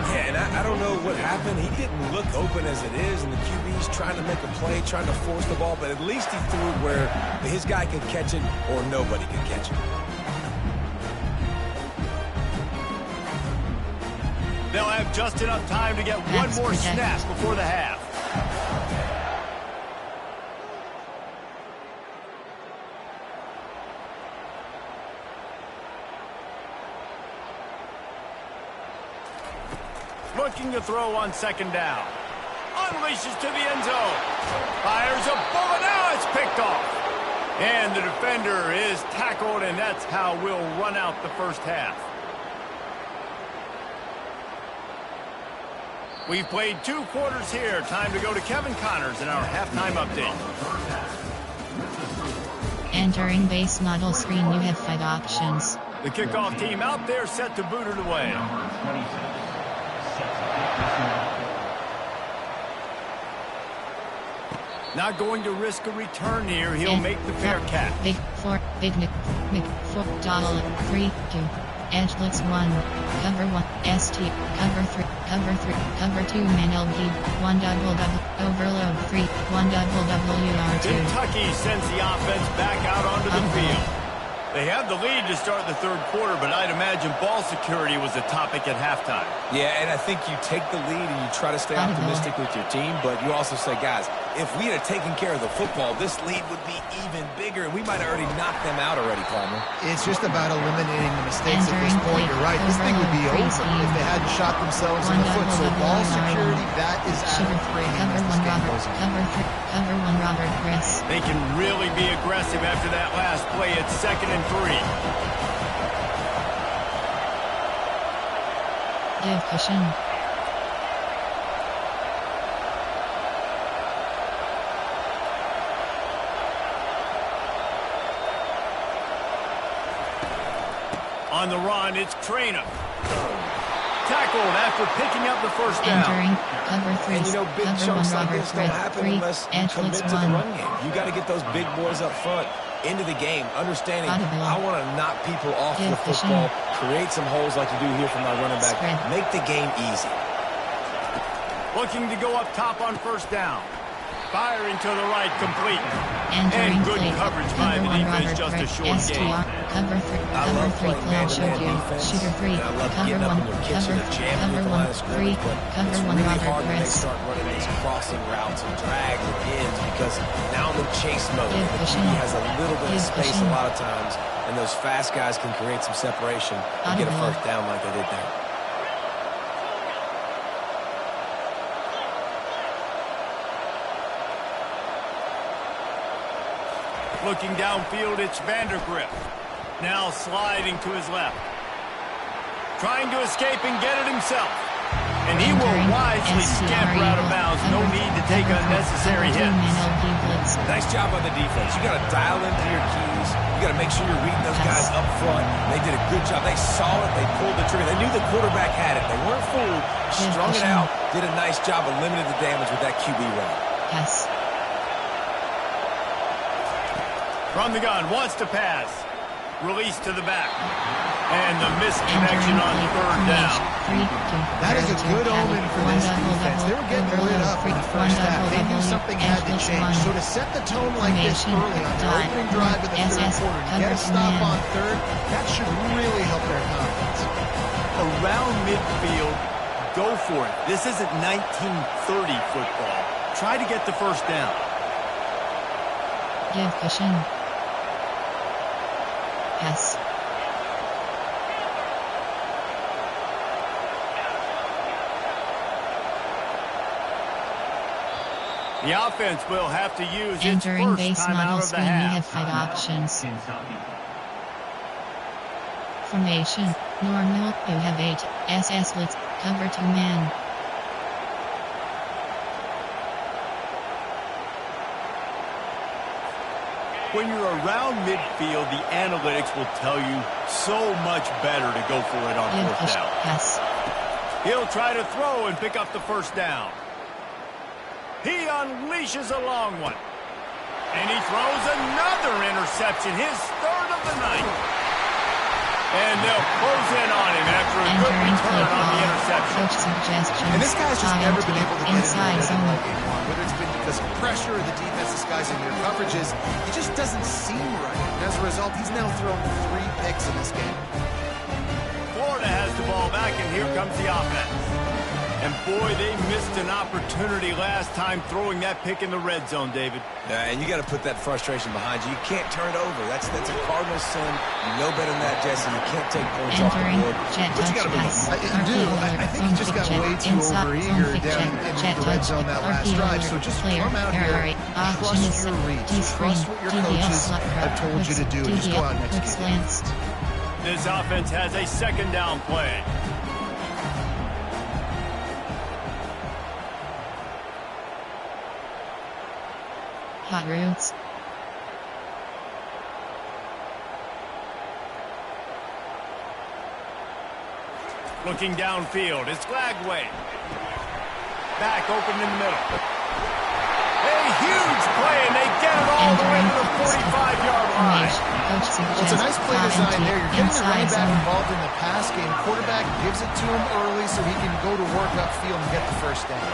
Speaker 3: Yeah, and I don't know what happened. He didn't look open as it is, and the QB's trying to make a play, trying to force the ball, but at least he threw it where his guy could catch it or nobody could catch it.
Speaker 2: They'll have just enough time to get one more snap before the half. Looking to throw on 2nd down. Unleashes to the end zone. Fires a bullet. Now it's picked off. And the defender is tackled, and that's how we'll run out the first half. We've played 2 quarters here. Time to go to Kevin Connors in our halftime update.
Speaker 1: Entering base model screen, you have 5 options.
Speaker 2: The kickoff team out there set to boot it away. Not going to risk a return here. He'll make the fair catch.
Speaker 1: Big 4, big Nick, $4, 3, 2. Edge blitz 1, cover 1, ST, cover 3, cover 2, man LB, 1 double, overload 3, 1 double WR2.
Speaker 2: Kentucky sends the offense back out onto the field. They have the lead to start the 3rd quarter, but I'd imagine ball security was a topic at halftime.
Speaker 3: Yeah, and I think you take the lead and you try to stay optimistic with your team, but you also say, guys, if we had taken care of the football, this lead would be even bigger, and we might have already knocked them out already, Palmer.
Speaker 4: It's just about eliminating the mistakes at this point. You're right. This thing would be over if they hadn't shot themselves in the foot. So ball security, that is out of framing as this game goes on.
Speaker 1: Cover 1, Robert Chris.
Speaker 2: They can really be aggressive after that last play. It's 2nd and 3.
Speaker 1: Give cushion.
Speaker 2: On On the run, it's Trainer. Tackled after picking up the first down.
Speaker 1: Entering cover 3.
Speaker 3: And you know, big
Speaker 1: cover
Speaker 3: chunks
Speaker 1: 1
Speaker 3: like
Speaker 1: Robert
Speaker 3: this don't happen
Speaker 1: Fred 3.
Speaker 3: unless you commit to the run game. You got to get those big boys up front into the game, understanding I want to knock people off the football, create some holes like you do here from my running back, make the game easy.
Speaker 2: Looking to go up top on first down. Firing to the right, complete.
Speaker 1: And
Speaker 2: good coverage by the defense, just a short gain.
Speaker 1: Cover 3, cloud showed you. Shooter 3, cover 1, cover 3, cover 1,
Speaker 3: really
Speaker 1: Robert
Speaker 3: hard when they
Speaker 1: Chris.
Speaker 3: start running these crossing routes and drag the ends because now I'm in chase mode. The QB has a little bit of space a lot of times, and those fast guys can create some separation and get a first down like they did there.
Speaker 2: Looking downfield, it's Vandergrift. Now sliding to his left. Trying to escape and get it himself. And he will wisely scamper out of bounds. No need to take unnecessary hits.
Speaker 3: Nice job on the defense. You got to dial into your keys. You got to make sure you're reading those guys up front. They did a good job. They saw it. They pulled the trigger. They knew the quarterback had it. They weren't fooled. Strung it out. Did a nice job of limiting the damage with that QB run.
Speaker 1: Yes.
Speaker 2: From the gun, wants to pass. Release to the back. And the misconnection on third down.
Speaker 4: That is a good omen for this defense. They were getting lit up in the first half. They knew something had to change. So to set the tone like this early on their opening drive of the third quarter, to get a stop on third, that should really help their confidence.
Speaker 2: Around midfield, go for it. This isn't 1930 football. Try to get the first down.
Speaker 1: Give cushion. Yes.
Speaker 2: The offense will have to use its
Speaker 1: Entering
Speaker 2: first
Speaker 1: base
Speaker 2: time
Speaker 1: model
Speaker 2: out of the
Speaker 1: screen, we have
Speaker 2: half.
Speaker 1: 5 options. Formation, normal, you have 8, SS splits, cover 2 men.
Speaker 2: When you're around midfield, the analytics will tell you so much better to go for it on fourth down.
Speaker 1: Yes.
Speaker 2: He'll try to throw and pick up the first down. He unleashes a long one. And he throws another interception, his third of the night. And they'll close in on him after a good return on the interception.
Speaker 1: Coach suggestions.
Speaker 4: And this guy's just never been able to get
Speaker 1: inside
Speaker 4: into the
Speaker 1: zone.
Speaker 4: game long. Whether it's been because of pressure or the defense disguising their coverages, he just doesn't seem right. And as a result, he's now thrown 3 picks in this game.
Speaker 2: Florida has the ball back, and here comes the offense. And boy, they missed an opportunity last time throwing that pick in the red zone, David.
Speaker 3: Yeah, and you got to put that frustration behind you. You can't turn it over. That's a Cardinal sin. You know better than that, Jesse. You can't take points off the board. But you got to move on.
Speaker 4: You do. I think he just got way too overeager down in the red zone that last drive. So just come out here, trust your reads. Trust what your coaches have told you to do. And just go out and execute.
Speaker 2: This offense has a second down play.
Speaker 1: Hot routes.
Speaker 2: Looking downfield, it's Glagway. Back open in the middle. A huge play, and they get it all the way to the 45-yard line.
Speaker 4: Well, it's a nice play design there. You're getting the running back involved in the pass game. Quarterback gives it to him early so he can go to work upfield and get the first down.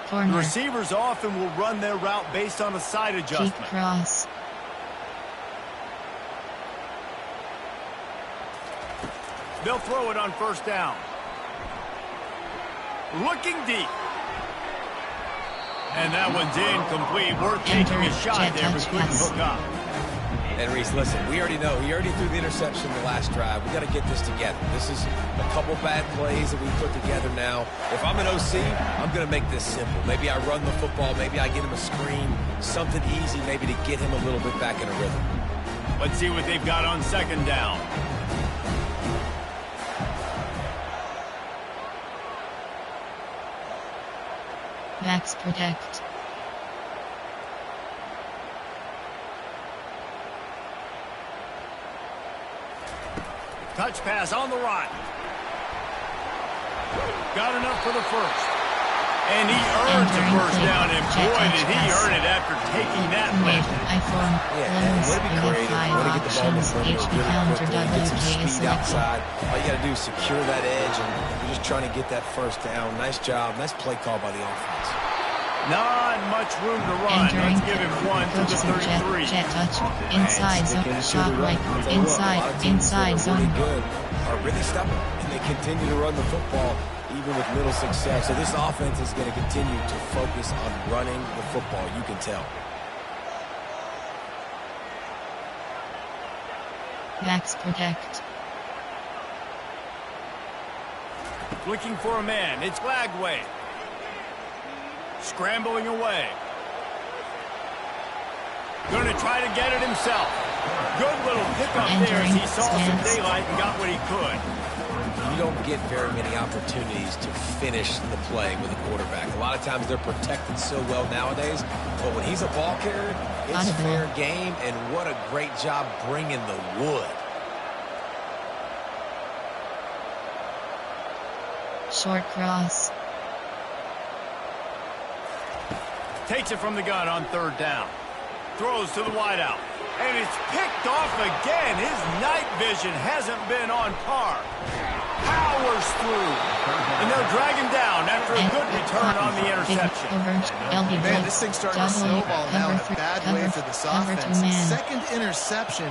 Speaker 1: Corner.
Speaker 2: The receivers often will run their route based on a side adjustment.
Speaker 1: Cheap cross.
Speaker 2: They'll throw it on first down. Looking deep. And that one's incomplete. We're taking a shot there, but couldn't hook up.
Speaker 3: And Reese, listen, we already know. He already threw the interception the last drive. We got to get this together. This is a couple bad plays that we put together now. If I'm an OC, I'm going to make this simple. Maybe I run the football. Maybe I get him a screen. Something easy maybe to get him a little bit back in a rhythm.
Speaker 2: Let's see what they've got on second down.
Speaker 1: Max protect.
Speaker 2: Touch pass on the right. Got enough for the first. And he earns the first down, and boy, did he earn it after taking that lift.
Speaker 3: Would it be creative? Want to get the ball in the perimeter, get some speed outside. All you got to do is secure that edge, and you're just trying to get that first down. Nice job. Nice play call by the offense.
Speaker 2: Not much room to run. Let's give him one to the 33.
Speaker 1: Jet touch. Inside zone. Shot right. Inside zone.
Speaker 3: Really good. Are really stubborn, and they continue to run the football even with little success. So this offense is going to continue to focus on running the football. You can tell.
Speaker 1: Backs protect.
Speaker 2: Looking for a man. It's Lagway. Scrambling away. Going to try to get it himself. Good little pickup there as he saw some daylight and got what he could.
Speaker 3: You don't get very many opportunities to finish the play with a quarterback. A lot of times they're protected so well nowadays, but when he's a ball carrier, it's fair game, and what a great job bringing the wood.
Speaker 1: Short cross.
Speaker 2: Takes it from the gun on third down. Throws to the wideout. And it's picked off again. His night vision hasn't been on par. Powers through. And they'll drag him down after a good return on the interception.
Speaker 4: Man, this thing's starting to snowball now in a bad way for this offense. Second interception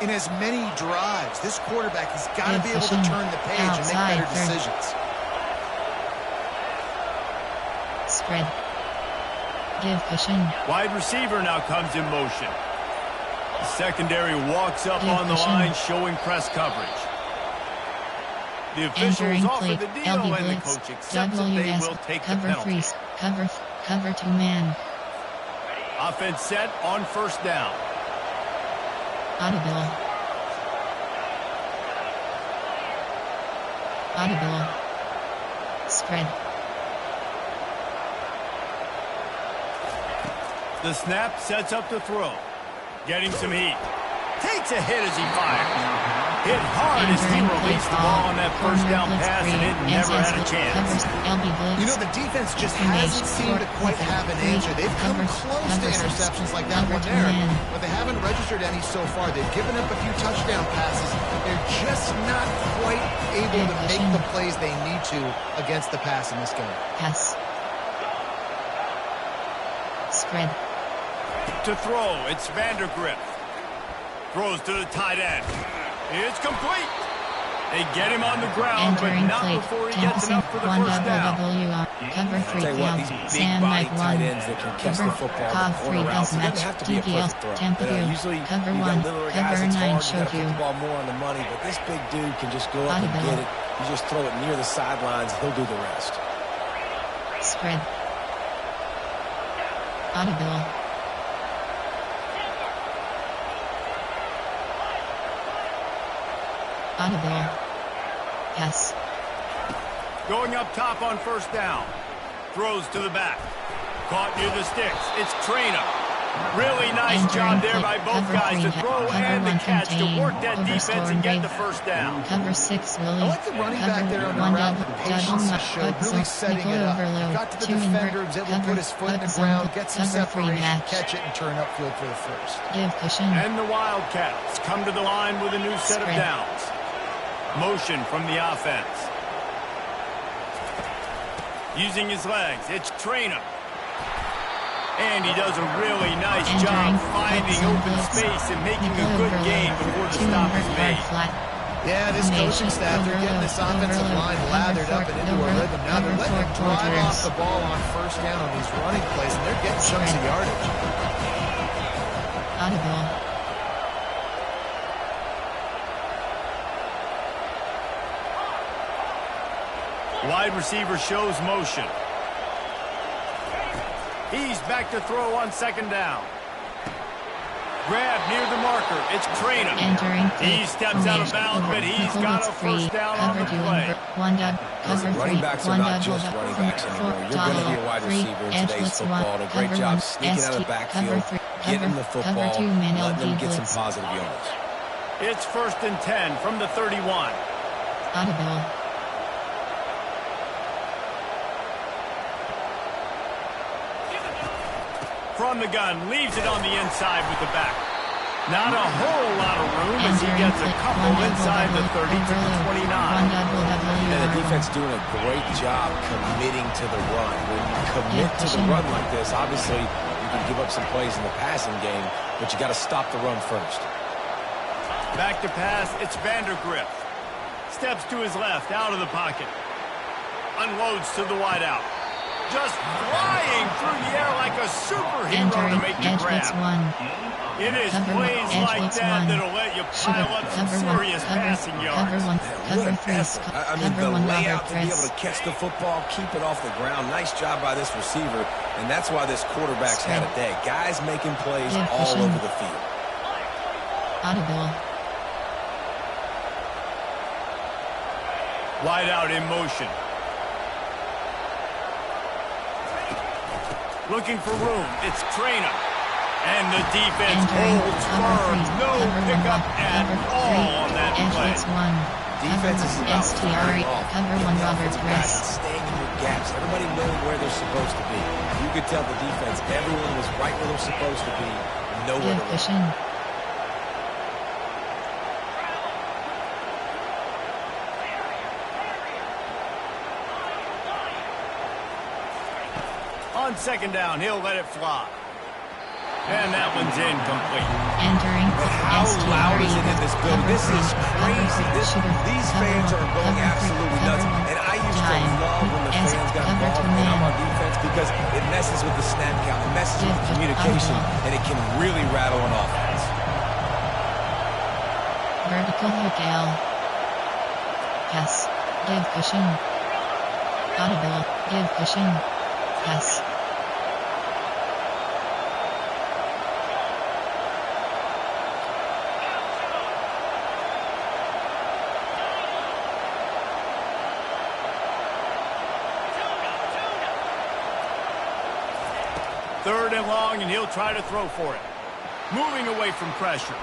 Speaker 4: in as many drives. This quarterback has got to be able to turn the page and make better decisions.
Speaker 1: Spread. Give cushion.
Speaker 2: Wide receiver now comes in motion. Secondary walks up on the line, showing press coverage. The officials offer the deal, and the coach accepts that they will take the penalty.
Speaker 1: Cover two man.
Speaker 2: Offense set on first down.
Speaker 1: Audible. Spread.
Speaker 2: The snap sets up the throw. Getting some heat. Takes a hit as he fires. Hit hard as he released the ball on that first down pass, and it never had a chance.
Speaker 4: You know, the defense just hasn't seemed to quite have an answer. They've come close to interceptions like that one there, but they haven't registered any so far. They've given up a few touchdown passes. They're just not quite able to make the plays they need to against the pass in this game.
Speaker 1: Pass. Spread.
Speaker 2: To throw, it's Vandergrift. Throws to the tight end. It's complete. They get him on the ground, but not before he gets enough for the first down.
Speaker 1: Cover 3 down. Sam Mike 1. Cover 3 does match. DPL. Tampa 2. Cover 1. Cover 9 showed you.
Speaker 3: Ball more on the money, but this big dude can just go up and get it. You just throw it near the sidelines. He'll do the rest.
Speaker 1: Spread. Audible. Yes.
Speaker 2: Going up top on first down. Throws to the back. Caught near the sticks. It's Traina. Really nice job there by both guys to throw and the catch to work that defense and get the first down.
Speaker 1: Cover 6, Willie.
Speaker 4: I like the running back there on the route. The patience he showed, really setting it up. Got to the defender, was able to put his foot in the ground, get some separation, catch it, and turn upfield for the first.
Speaker 2: And the Wildcats come to the line with a new set of downs. Motion from the offense. Using his legs, it's Traina. And he does a really nice job finding open space and making a good gain before the stop is made.
Speaker 4: Yeah, this coaching staff, they're getting this offensive line lathered up and into a rhythm. Now they're letting them drive off the ball on first down on these running plays, and they're getting chunks of yardage.
Speaker 1: Audible.
Speaker 2: Wide receiver shows motion. He's back to throw on second down. Grab near the marker. It's Traina. He steps out of bounds, but he's got a first down on the play.
Speaker 3: Running backs are not just running backs anymore. You're going to be a wide receiver in today's football. A great job sneaking out of the backfield, getting the football, letting them get some positive yards.
Speaker 2: It's 1st and 10 from the 31.
Speaker 1: Audible.
Speaker 2: From the gun, leaves it on the inside with the back. Not a whole lot of room as he gets a couple inside the 30 to the 29.
Speaker 3: And the defense doing a great job committing to the run. When you commit to the run like this, obviously you can give up some plays in the passing game, but you got to stop the run first.
Speaker 2: Back to pass, it's Vandergrift. Steps to his left, out of the pocket. Unloads to the wideout. Just flying through the air like a superhero to make the grab. It is plays like that that'll let you pile up some serious passing yards.
Speaker 1: Cover 3.
Speaker 3: I mean, the layout to be able to catch the football, keep it off the ground. Nice job by this receiver, and that's why this quarterback's had a day. Guys making plays all over the field.
Speaker 1: Audible.
Speaker 2: Wide out in motion. Looking for room. It's Traina. And the defense holds firm. No pickup at all on that play.
Speaker 3: Defense is about firing off.
Speaker 1: Cover 1 Robert Rest.
Speaker 3: Staying in your gaps. Everybody knowing where they're supposed to be. You could tell the defense, everyone was right where they're supposed to be. Nowhere to run.
Speaker 2: On 2nd down, he'll let it fly. And that one's incomplete.
Speaker 1: Entering.
Speaker 3: But how loud is it in this building? This is crazy. These fans are going absolutely nuts. And I used to love when the fans got involved on our defense because it messes with the snap count. It messes with the communication. And it can really rattle an offense.
Speaker 1: Vertical hook L. Pass. Give cushion. Audible. Give cushion. Pass.
Speaker 2: Third and long, and he'll try to throw for it. Moving away from pressure.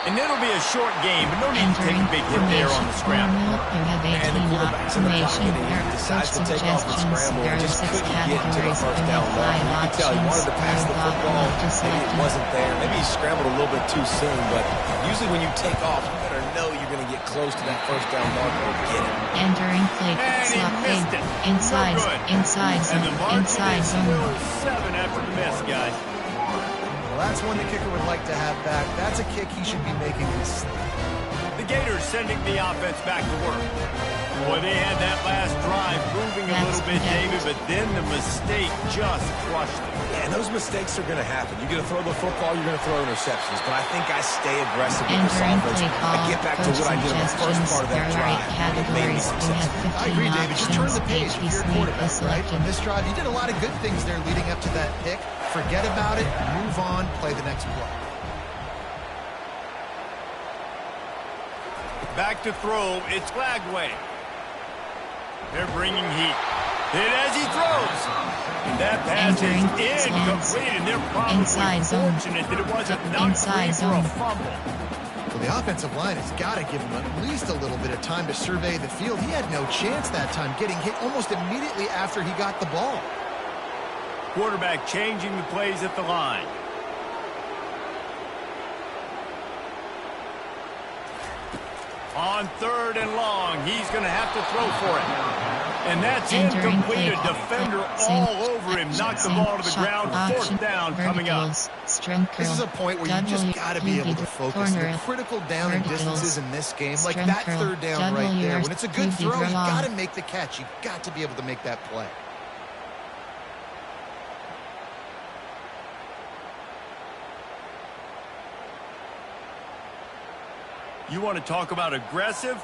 Speaker 2: And it'll be a short game, but no need to take a big hit there on the scramble.
Speaker 3: And the quarterback's in the pocket, and he decides to take off the scramble and just couldn't get to the first down line. You can tell he wanted to pass the football. Maybe it wasn't there. Maybe he scrambled a little bit too soon, but usually when you take off, you better know you're going to get close to that first down marker or get it.
Speaker 1: Entering play. Slot fade. Inside zone. Inside zone.
Speaker 2: 7 after the miss, guys.
Speaker 4: Well, that's one the kicker would like to have back. That's a kick he should be making in his sleep.
Speaker 2: The Gators sending the offense back to work. Boy, they had that last drive moving a little bit, David, but then the mistake just crushed them.
Speaker 3: Yeah, and those mistakes are going to happen. You're going to throw the football, you're going to throw interceptions, but I think I stay aggressive with this offense. I get back to what I did in the first part of that drive. It made me successful.
Speaker 4: I agree, David. Just turn the page if you're a quarterback, right? On this drive, you did a lot of good things there leading up to that pick. Forget about it, move on, play the next play.
Speaker 2: Back to throw, it's Lagway. They're bringing heat. Hit as he throws. And that pass is incomplete, and they're probably fortunate that it wasn't knocked free for a fumble.
Speaker 4: Well, the offensive line has got to give him at least a little bit of time to survey the field. He had no chance that time, getting hit almost immediately after he got the ball.
Speaker 2: Quarterback changing the plays at the line. On 3rd and long, he's going to have to throw for it. And that's incomplete. A defender all over him. Knocked the ball to the ground. 4th down coming up.
Speaker 4: This is a point where you just got to be able to focus. The critical down and distances in this game, like that 3rd down right there. When it's a good throw, you got to make the catch. You got to be able to make that play.
Speaker 2: You want to talk about aggressive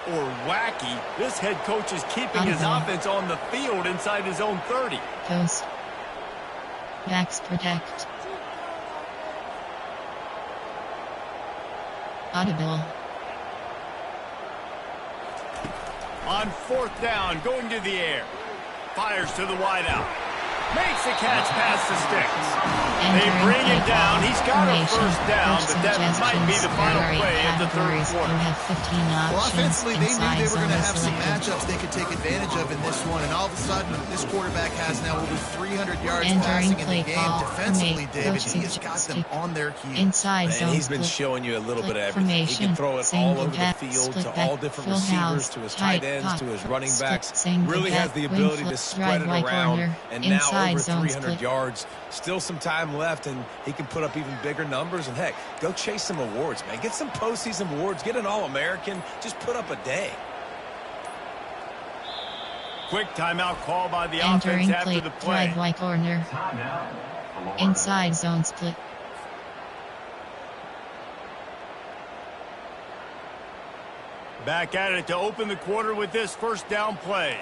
Speaker 2: or wacky? This head coach is keeping his offense on the field inside his own 30.
Speaker 1: Coast. Backs protect. Audible.
Speaker 2: On 4th down, going to the air. Fires to the wideout. Makes the catch past the sticks. They bring him down. He's got a first down, but that might be the final play of the third quarter.
Speaker 4: Well, offensively, they knew they were going to have some matchups they could take advantage of in this one, and all of a sudden, this quarterback has now over 300 yards passing in the game. Defensively, David, he has got them on their heels.
Speaker 3: And he's been showing you a little bit of everything. He can throw it all over the field to all different receivers, to his tight ends, to his running backs. Really has the ability to spread it around, and now over 300 yards. Still some time left, and he can put up even bigger numbers. And heck, go chase some awards, man. Get some postseason awards. Get an All-American. Just put up a day.
Speaker 2: Quick timeout call by the offense after the play.
Speaker 1: Right corner. Inside zone split.
Speaker 2: Back at it to open the quarter with this first down play.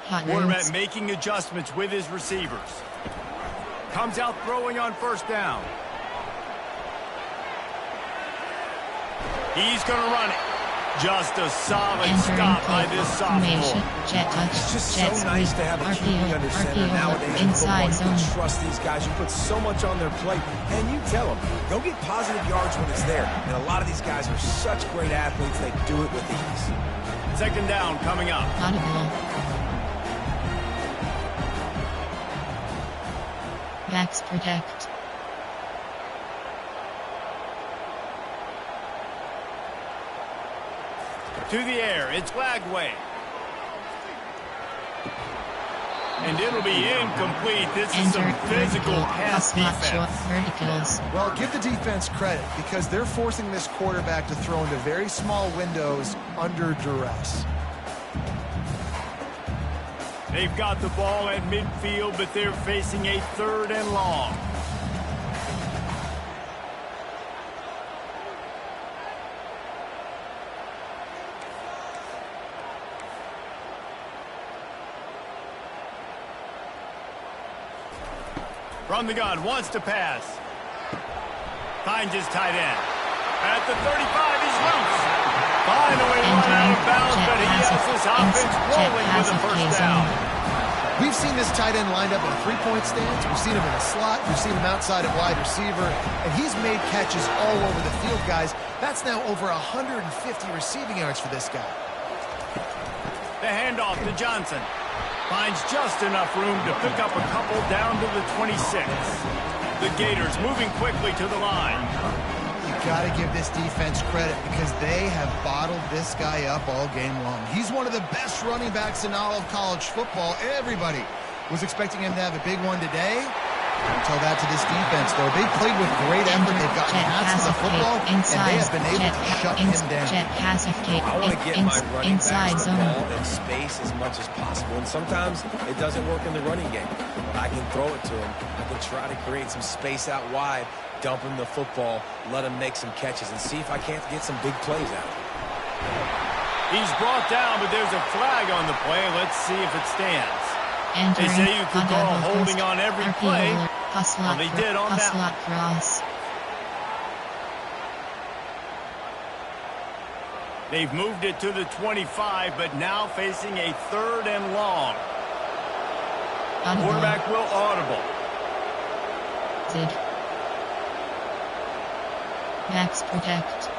Speaker 2: Quarterback making adjustments with his receivers. Comes out throwing on first down. He's going to run it. Just a solid stop by this sophomore.
Speaker 3: It's just so nice to have a QB under center nowadays.
Speaker 1: Inside zone.
Speaker 3: You trust these guys. You put so much on their plate, and you tell them, go get positive yards when it's there. And a lot of these guys are such great athletes, they do it with ease.
Speaker 2: Second down coming up.
Speaker 1: Backs protect.
Speaker 2: To the air, it's Lagway. And it'll be incomplete. This is some physical pass defense.
Speaker 4: Well, give the defense credit because they're forcing this quarterback to throw into very small windows under duress.
Speaker 2: They've got the ball at midfield, but they're facing a third and long. From the gun, wants to pass. Finds his tight end. At the 35, he's loose. Finally run out of bounds, but he has his offense rolling with a first down.
Speaker 4: We've seen this tight end lined up in a three-point stance. We've seen him in a slot. We've seen him outside at wide receiver. And he's made catches all over the field, guys. That's now over 150 receiving yards for this guy.
Speaker 2: The handoff to Johnson. Finds just enough room to pick up a couple down to the 26. The Gators moving quickly to the line.
Speaker 4: You've got to give this defense credit because they have bottled this guy up all game long. He's one of the best running backs in all of college football. Everybody was expecting him to have a big one today. Don't tell that to this defense, though. They played with great effort. They've gotten half of the football, and they have been able to shut him down.
Speaker 3: I want to get my running backs the ball in space as much as possible, and sometimes it doesn't work in the running game. But I can throw it to him. I can try to create some space out wide, dump him the football, let him make some catches, and see if I can't get some big plays out of him.
Speaker 2: He's brought down, but there's a flag on the play. Let's see if it stands. They say you could call holding on every play. Well, they did on that
Speaker 1: cross.
Speaker 2: They've moved it to the 25, but now facing a third and long. Quarterback will audible.
Speaker 1: Backs protect.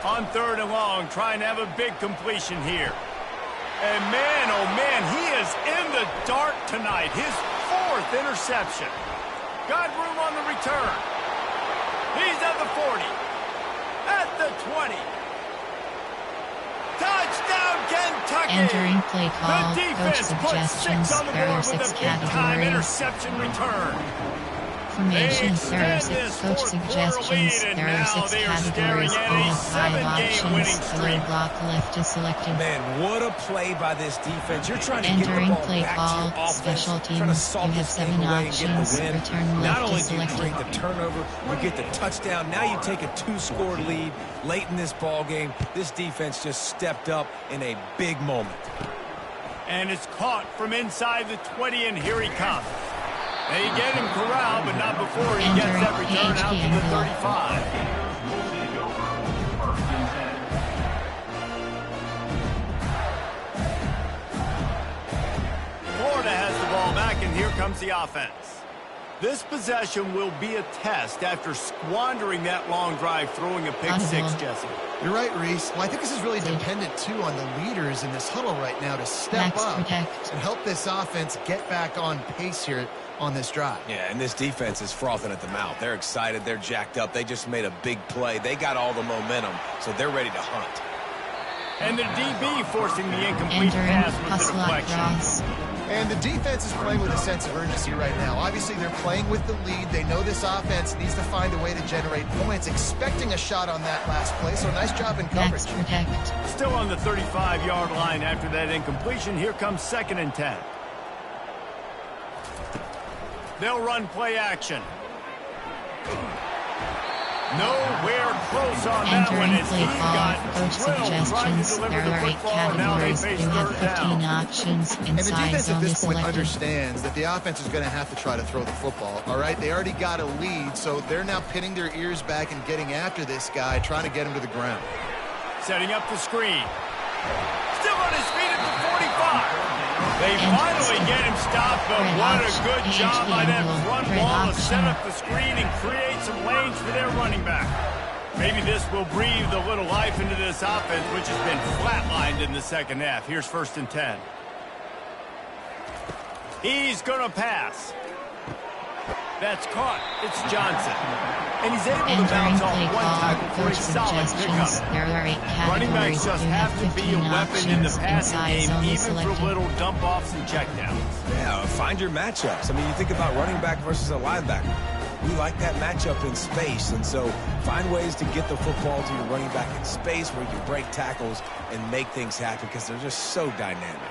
Speaker 2: On third and long, trying to have a big completion here. And man, oh man, he is in the dark tonight. His fourth interception. Got room on the return. He's at the 40. At the 20. Touchdown, Kentucky!
Speaker 1: Entering play call,
Speaker 2: the defense puts 6 on the board with a big-time interception return.
Speaker 1: Formation, there are 6 coach suggestions, there are 6 categories, all of 5 options, alert block left is selected.
Speaker 3: Man, what a play by this defense. You're trying to get the ball
Speaker 1: play
Speaker 3: back
Speaker 1: call,
Speaker 3: to your offense,
Speaker 1: special teams,
Speaker 3: trying to solve
Speaker 1: you have
Speaker 3: this
Speaker 1: 7
Speaker 3: thing away
Speaker 1: options,
Speaker 3: and get the win.
Speaker 1: return
Speaker 3: Not
Speaker 1: left
Speaker 3: only
Speaker 1: is
Speaker 3: do you
Speaker 1: selected.
Speaker 3: create the turnover, you get the touchdown, now you take a 2-score lead late in this ball game. This defense just stepped up in a big moment.
Speaker 2: And it's caught from inside the 20, and here he comes. They get him corralled, but not before he gets that return out to the 35. Florida has the ball back, and here comes the offense. This possession will be a test after squandering that long drive, throwing a pick six, Jesse.
Speaker 4: You're right, Reese. Well, I think this is really dependent, too, on the leaders in this huddle right now to step up and help this offense get back on pace here on this drive.
Speaker 3: Yeah, and this defense is frothing at the mouth. They're excited. They're jacked up. They just made a big play. They got all the momentum, so they're ready to hunt.
Speaker 2: And the DB forcing the incomplete pass with the deflection.
Speaker 4: And the defense is playing with a sense of urgency right now. Obviously, they're playing with the lead. They know this offense needs to find a way to generate points, expecting a shot on that last play. So nice job in coverage.
Speaker 2: Still on the 35-yard line after that incompletion. Here comes 2nd and 10. They'll run play action. Nowhere close on that one as he got drilled trying to deliver the football, and now they face third down.
Speaker 4: And the defense at this point understands that the offense is going to have to try to throw the football, all right? They already got a lead, so they're now pinning their ears back and getting after this guy, trying to get him to the ground.
Speaker 2: Setting up the screen. Still on his feet at the 45. They finally get him stopped, but what a good job by that front wall to set up the screen and create some lanes for their running back. Maybe this will breathe a little life into this offense, which has been flatlined in the second half. Here's 1st and 10. He's going to pass. That's caught. It's Johnson. And he's able to bounce off one tackle for a solid pickup. Running backs just have to be a weapon in the passing game, even for little dump-offs and checkdowns.
Speaker 3: Yeah, find your matchups. I mean, you think about running back versus a linebacker. We like that matchup in space, and so find ways to get the football to your running back in space where you can break tackles and make things happen because they're just so dynamic.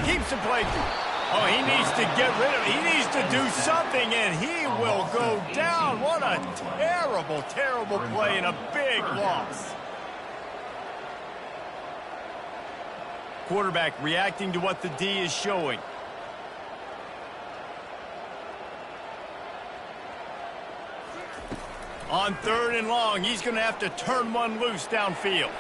Speaker 2: Keeps the play through. Oh, he needs to get rid of it. He needs to do something, and he will go down. What a terrible, terrible play and a big loss. Quarterback reacting to what the D is showing. On 3rd and long, he's going to have to turn one loose downfield.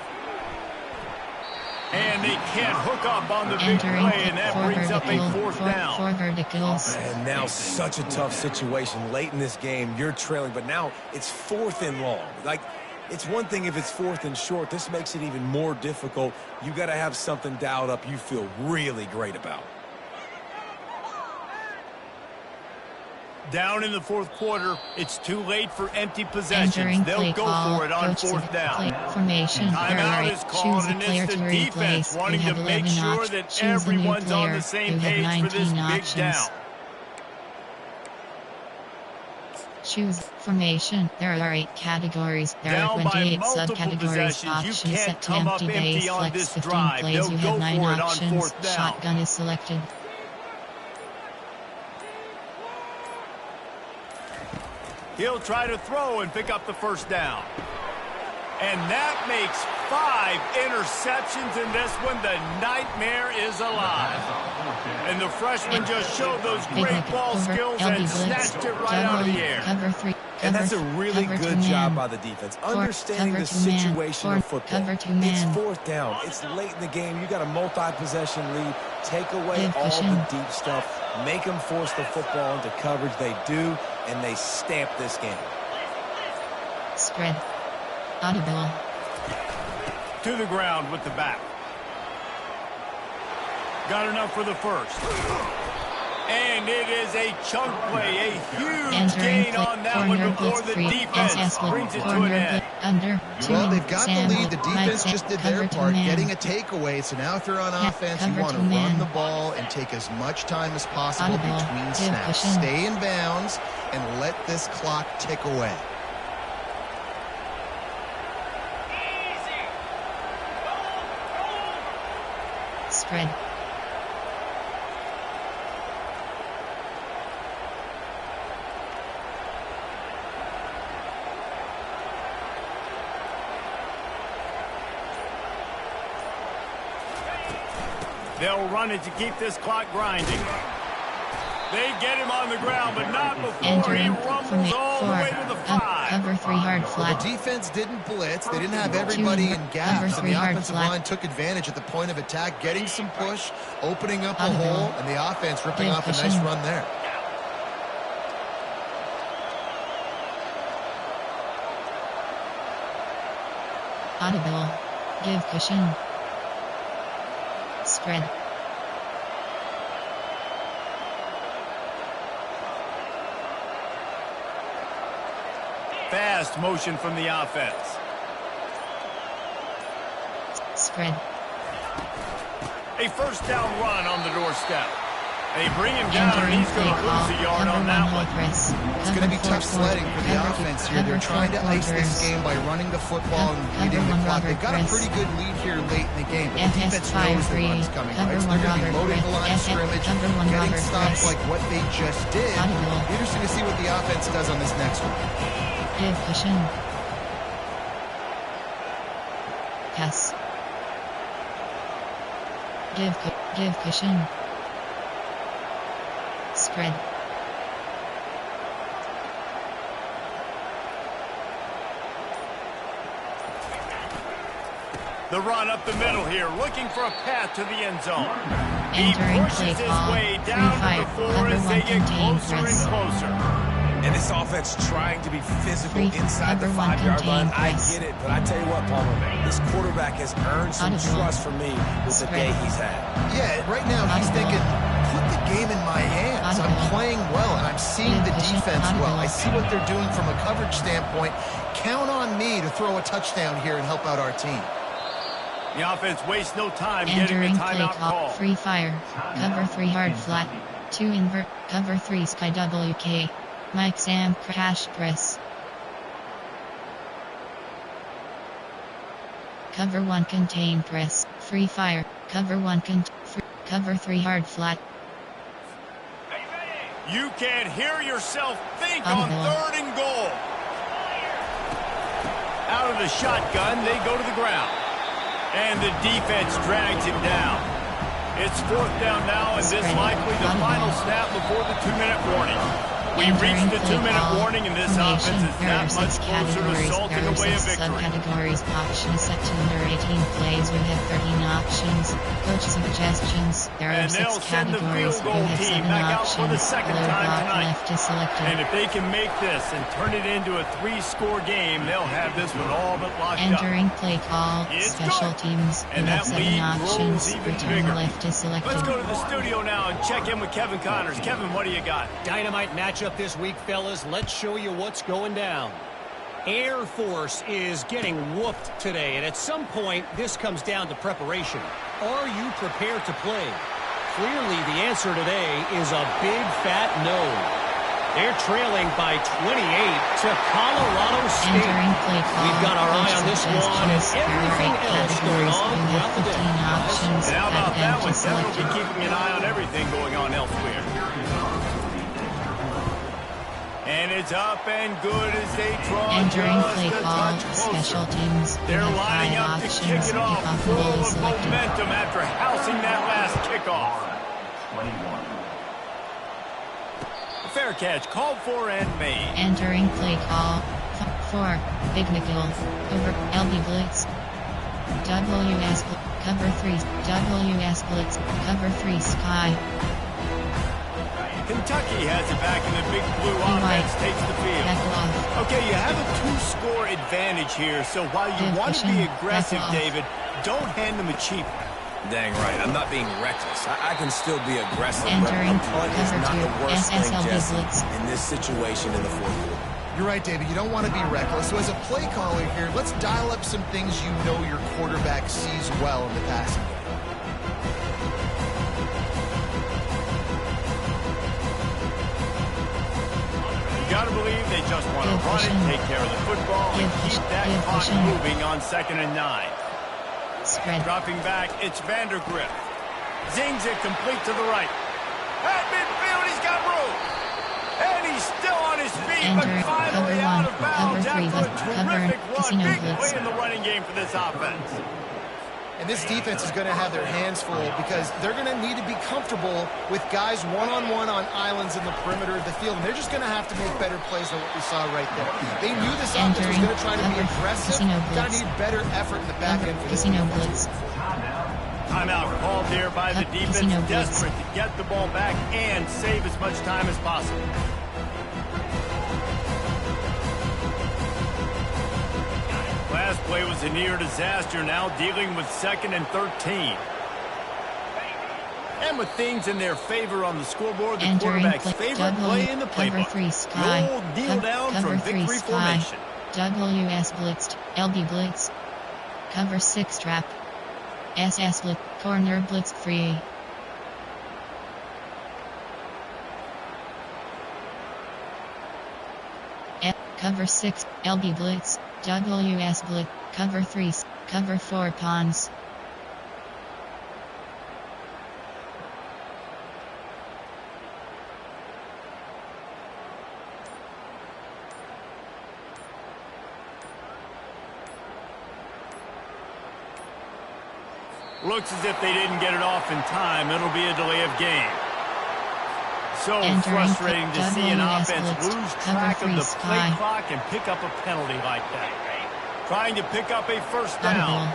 Speaker 2: And they can't hook up on the big play, and that brings up a 4th down.
Speaker 3: And now such a tough situation. Late in this game, you're trailing, but now it's 4th and long. Like, it's one thing if it's 4th and short. This makes it even more difficult. You got to have something dialed up you feel really great about.
Speaker 2: Down in the 4th quarter, it's too late for empty possessions. They'll go for it on 4th down. Timeout is called, and it's the defense wanting to make sure that everyone's on the same page for this big down.
Speaker 1: Choose formation. There are 8 categories. There are 28 subcategories. Options set to empty base. Flex 15 plays. You have 9 options. Shotgun is selected.
Speaker 2: He'll try to throw and pick up the 1st down. And that makes 5 interceptions in this one. The nightmare is alive. And the freshman just showed those great ball skills and snatched it right out of the air.
Speaker 3: And that's a really good job by the defense. Understanding the situation of football. It's 4th down. It's late in the game. You got a multi-possession lead. Take away all the deep stuff. Make them force the football into coverage. They do, and they stamp this game.
Speaker 1: Spread. Audible.
Speaker 2: To the ground with the back. Got enough for the 1st. And it is a chunk play, a huge gain on that one before the defense brings it to an end.
Speaker 4: Well, they've got the lead. The defense just did their part, getting a takeaway. So now if they're on offense, you want to run the ball and take as much time as possible between snaps. Stay in bounds and let this clock tick away.
Speaker 1: Spread.
Speaker 2: They'll run it to keep this clock grinding. They get him on the ground, but not before
Speaker 1: Entering
Speaker 2: he rumbles all the way to the 5.
Speaker 1: Cover 3 hard flat.
Speaker 4: Well, the defense didn't blitz. They didn't have everybody in gaps, and the offensive line took advantage at the point of attack, getting some push, opening up a hole, and the offense ripping off a nice run there.
Speaker 1: Audible. Give cushion. Spread.
Speaker 2: Fast motion from the offense.
Speaker 1: Spread.
Speaker 2: A first down run on the doorstep. They bring him down, and he's going to lose a yard on that one.
Speaker 4: It's going to be tough sledding for the offense here. They're trying to ice this game by running the football and leading the clock. They've got a pretty good lead here late in the game, but the defense knows the run's coming, right? So they're going to be loading the line of scrimmage, getting stops like what they just did. Interesting to see what the offense does on this next one.
Speaker 1: Give cushion. Pass. Give cushion. Spread.
Speaker 2: The run up the middle here, looking for a path to the end zone.
Speaker 1: Entering
Speaker 2: he pushes his way down to the 4 as they get closer and closer.
Speaker 3: And this offense trying to be physical inside the 5-yard line. I get it, but I tell you what, Palmer, this quarterback has earned some trust from me with the day he's had.
Speaker 4: Yeah, right now he's thinking, put the game in my hands. I'm playing well, and I'm seeing the defense well. I see what they're doing from a coverage standpoint. Count on me to throw a touchdown here and help out our team.
Speaker 2: The offense wastes no time getting the timeout call.
Speaker 1: Free fire. Cover 3 hard flat. 2 invert. Cover 3 sky WK. Mike Sam crash press. Cover 1 contain press. Free fire. Cover 1 cover 3 hard flat.
Speaker 2: You can't hear yourself think on 3rd and goal. Out of the shotgun, they go to the ground. And the defense drags him down. It's 4th down now, and this likely the final snap before the 2-minute warning. We reached the 2-minute warning, and this offense is that much closer to salting away a victory.
Speaker 1: Subcategories options set to under 18 plays. We have 13 options. Coach suggestions. There are 6 categories. We have 7 options. Blue block left is selected.
Speaker 2: And if they can make this and turn it into a 3-score game, they'll have this one all but locked up.
Speaker 1: Entering play call. Special teams. We have 7 options. Return left is selected.
Speaker 2: Let's go to the studio now and check in with Kevin Connors. Kevin, what do you got?
Speaker 5: Dynamite matchup this week, fellas. Let's show you what's going down. Air Force is getting whooped today, and at some point, this comes down to preparation. Are you prepared to play? Clearly, the answer today is a big fat no. They're trailing by 28 to Colorado State. We've got our eye on this one and everything else going on throughout the day.
Speaker 2: And how about that one? We'll be keeping an eye on everything going on elsewhere. And it's up and good as they draw.
Speaker 1: Entering play call, special teams.
Speaker 2: They're lining up to kick it off, full of momentum after housing that last kickoff. Fair catch, called for and made.
Speaker 1: Entering play call, 4, Big Nickel, over, LB Blitz. WS, cover 3, WS Blitz, cover 3 Sky.
Speaker 2: Kentucky has it back, and the big blue offense takes the field. Okay, you have a 2-score advantage here, so while you want to be aggressive, David, don't hand them a cheap one.
Speaker 3: Dang right, I'm not being reckless. I can still be aggressive,
Speaker 1: Entering
Speaker 3: but a punt is not the worst thing, Jesse,
Speaker 1: Blitz.
Speaker 3: in this situation in the 4th quarter.
Speaker 4: You're right, David. You don't want to be reckless. So as a play caller here, let's dial up some things you know your quarterback sees well in the passing game.
Speaker 2: You got to believe they just want to run it, take care of the football, and keep that clock moving on 2nd and 9.
Speaker 1: Spread.
Speaker 2: Dropping back, it's Vandergrift. Zings it complete to the right. At midfield, he's got room. And he's still on his feet, but finally out of bounds after a terrific run. Big play in the running game for this offense.
Speaker 4: And this defense is going to have their hands full because they're going to need to be comfortable with guys one-on-one on islands in the perimeter of the field. And they're just going to have to make better plays than what we saw right there. They knew this offense was going to try to be aggressive. Got to need better effort in the back end for this defense.
Speaker 2: Timeout called there by the defense, desperate to get the ball back and save as much time as possible. Last play was a near disaster, now dealing with 2nd and 13. And with things in their favor on the scoreboard, the quarterback's favorite play in the playbook. The old deal down from victory formation.
Speaker 1: WS blitzed, LB blitz. Cover 6 trap. SS blitz, corner blitz free. Cover 6, LB blitz, WS blitz, cover 3, cover 4 pawns.
Speaker 2: Looks as if they didn't get it off in time. It'll be a delay of game. So frustrating to see an offense lose track of the play clock and pick up a penalty like that. Trying to pick up a first down.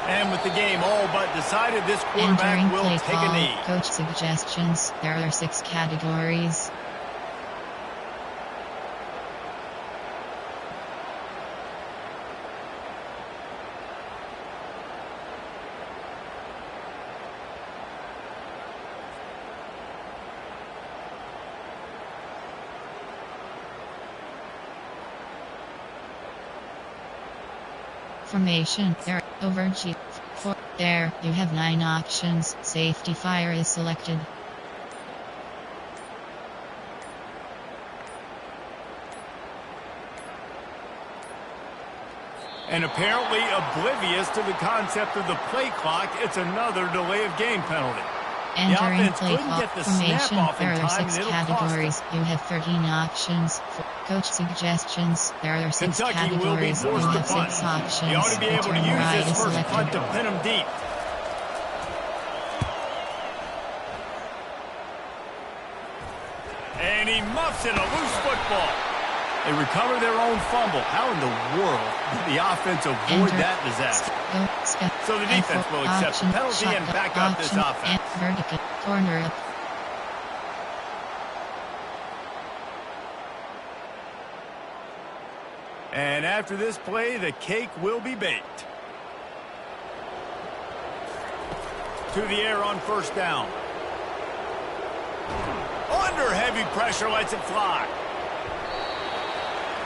Speaker 2: And with the game all but decided, this quarterback will take a knee.
Speaker 1: Coach suggestions. There are 6 categories. Formation. There. Over G. 4. There. You have 9 options. Safety fire is selected.
Speaker 2: And apparently oblivious to the concept of the play clock, it's another delay of game penalty.
Speaker 1: Entering play clock formation, there are 6 categories. You have 13 options. Coach suggestions, there are 6 categories. You have 6 options.
Speaker 2: He ought to be able to use his first punt to pin him deep. And he muffs it, a loose football. They recover their own fumble. How in the world did the offense avoid that disaster? So the defense will accept the penalty and back up this offense.
Speaker 1: Vertical corner up.
Speaker 2: And after this play, the cake will be baked. To the air on first down. Under heavy pressure, lets it fly.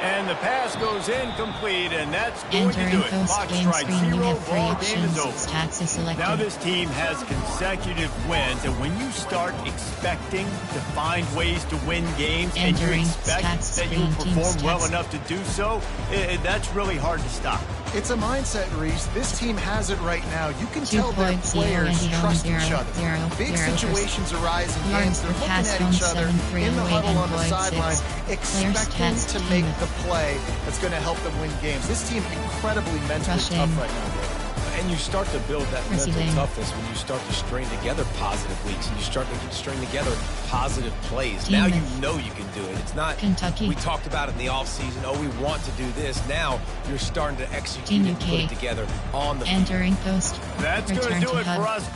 Speaker 2: And the pass goes incomplete, and that's going to do it. Clock strikes 0, ball game is over. Now this team has consecutive wins, and when you start expecting to find ways to win games and you expect that you'll perform well enough to do so, that's really hard to stop.
Speaker 4: It's a mindset, Reese. This team has it right now. You can tell their players trust each other. Big situations arise in games. They're looking at each other in the huddle on the sideline, expecting to make the play that's going to help them win games. This team incredibly mentally tough right now.
Speaker 3: And you start to build that mental toughness when you start to string together positive weeks and you start to string together positive plays. Now you know you can do it. It's not
Speaker 1: Kentucky.
Speaker 3: We talked about it in the offseason. Oh, we want to do this. Now you're starting to execute and put it together on the
Speaker 1: entering post.
Speaker 2: That's going to do it for us.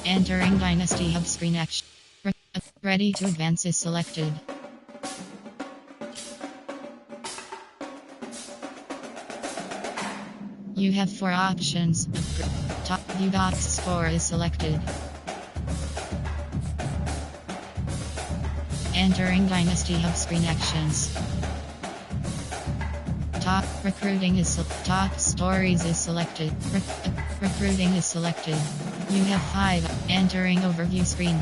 Speaker 1: Entering Dynasty Hub screen action. Ready to advance is selected. You have 4 options. Top view box score is selected. Entering Dynasty Hub screen actions. Top recruiting is top stories is selected. Recruiting is selected. You have 5. Entering overview screen.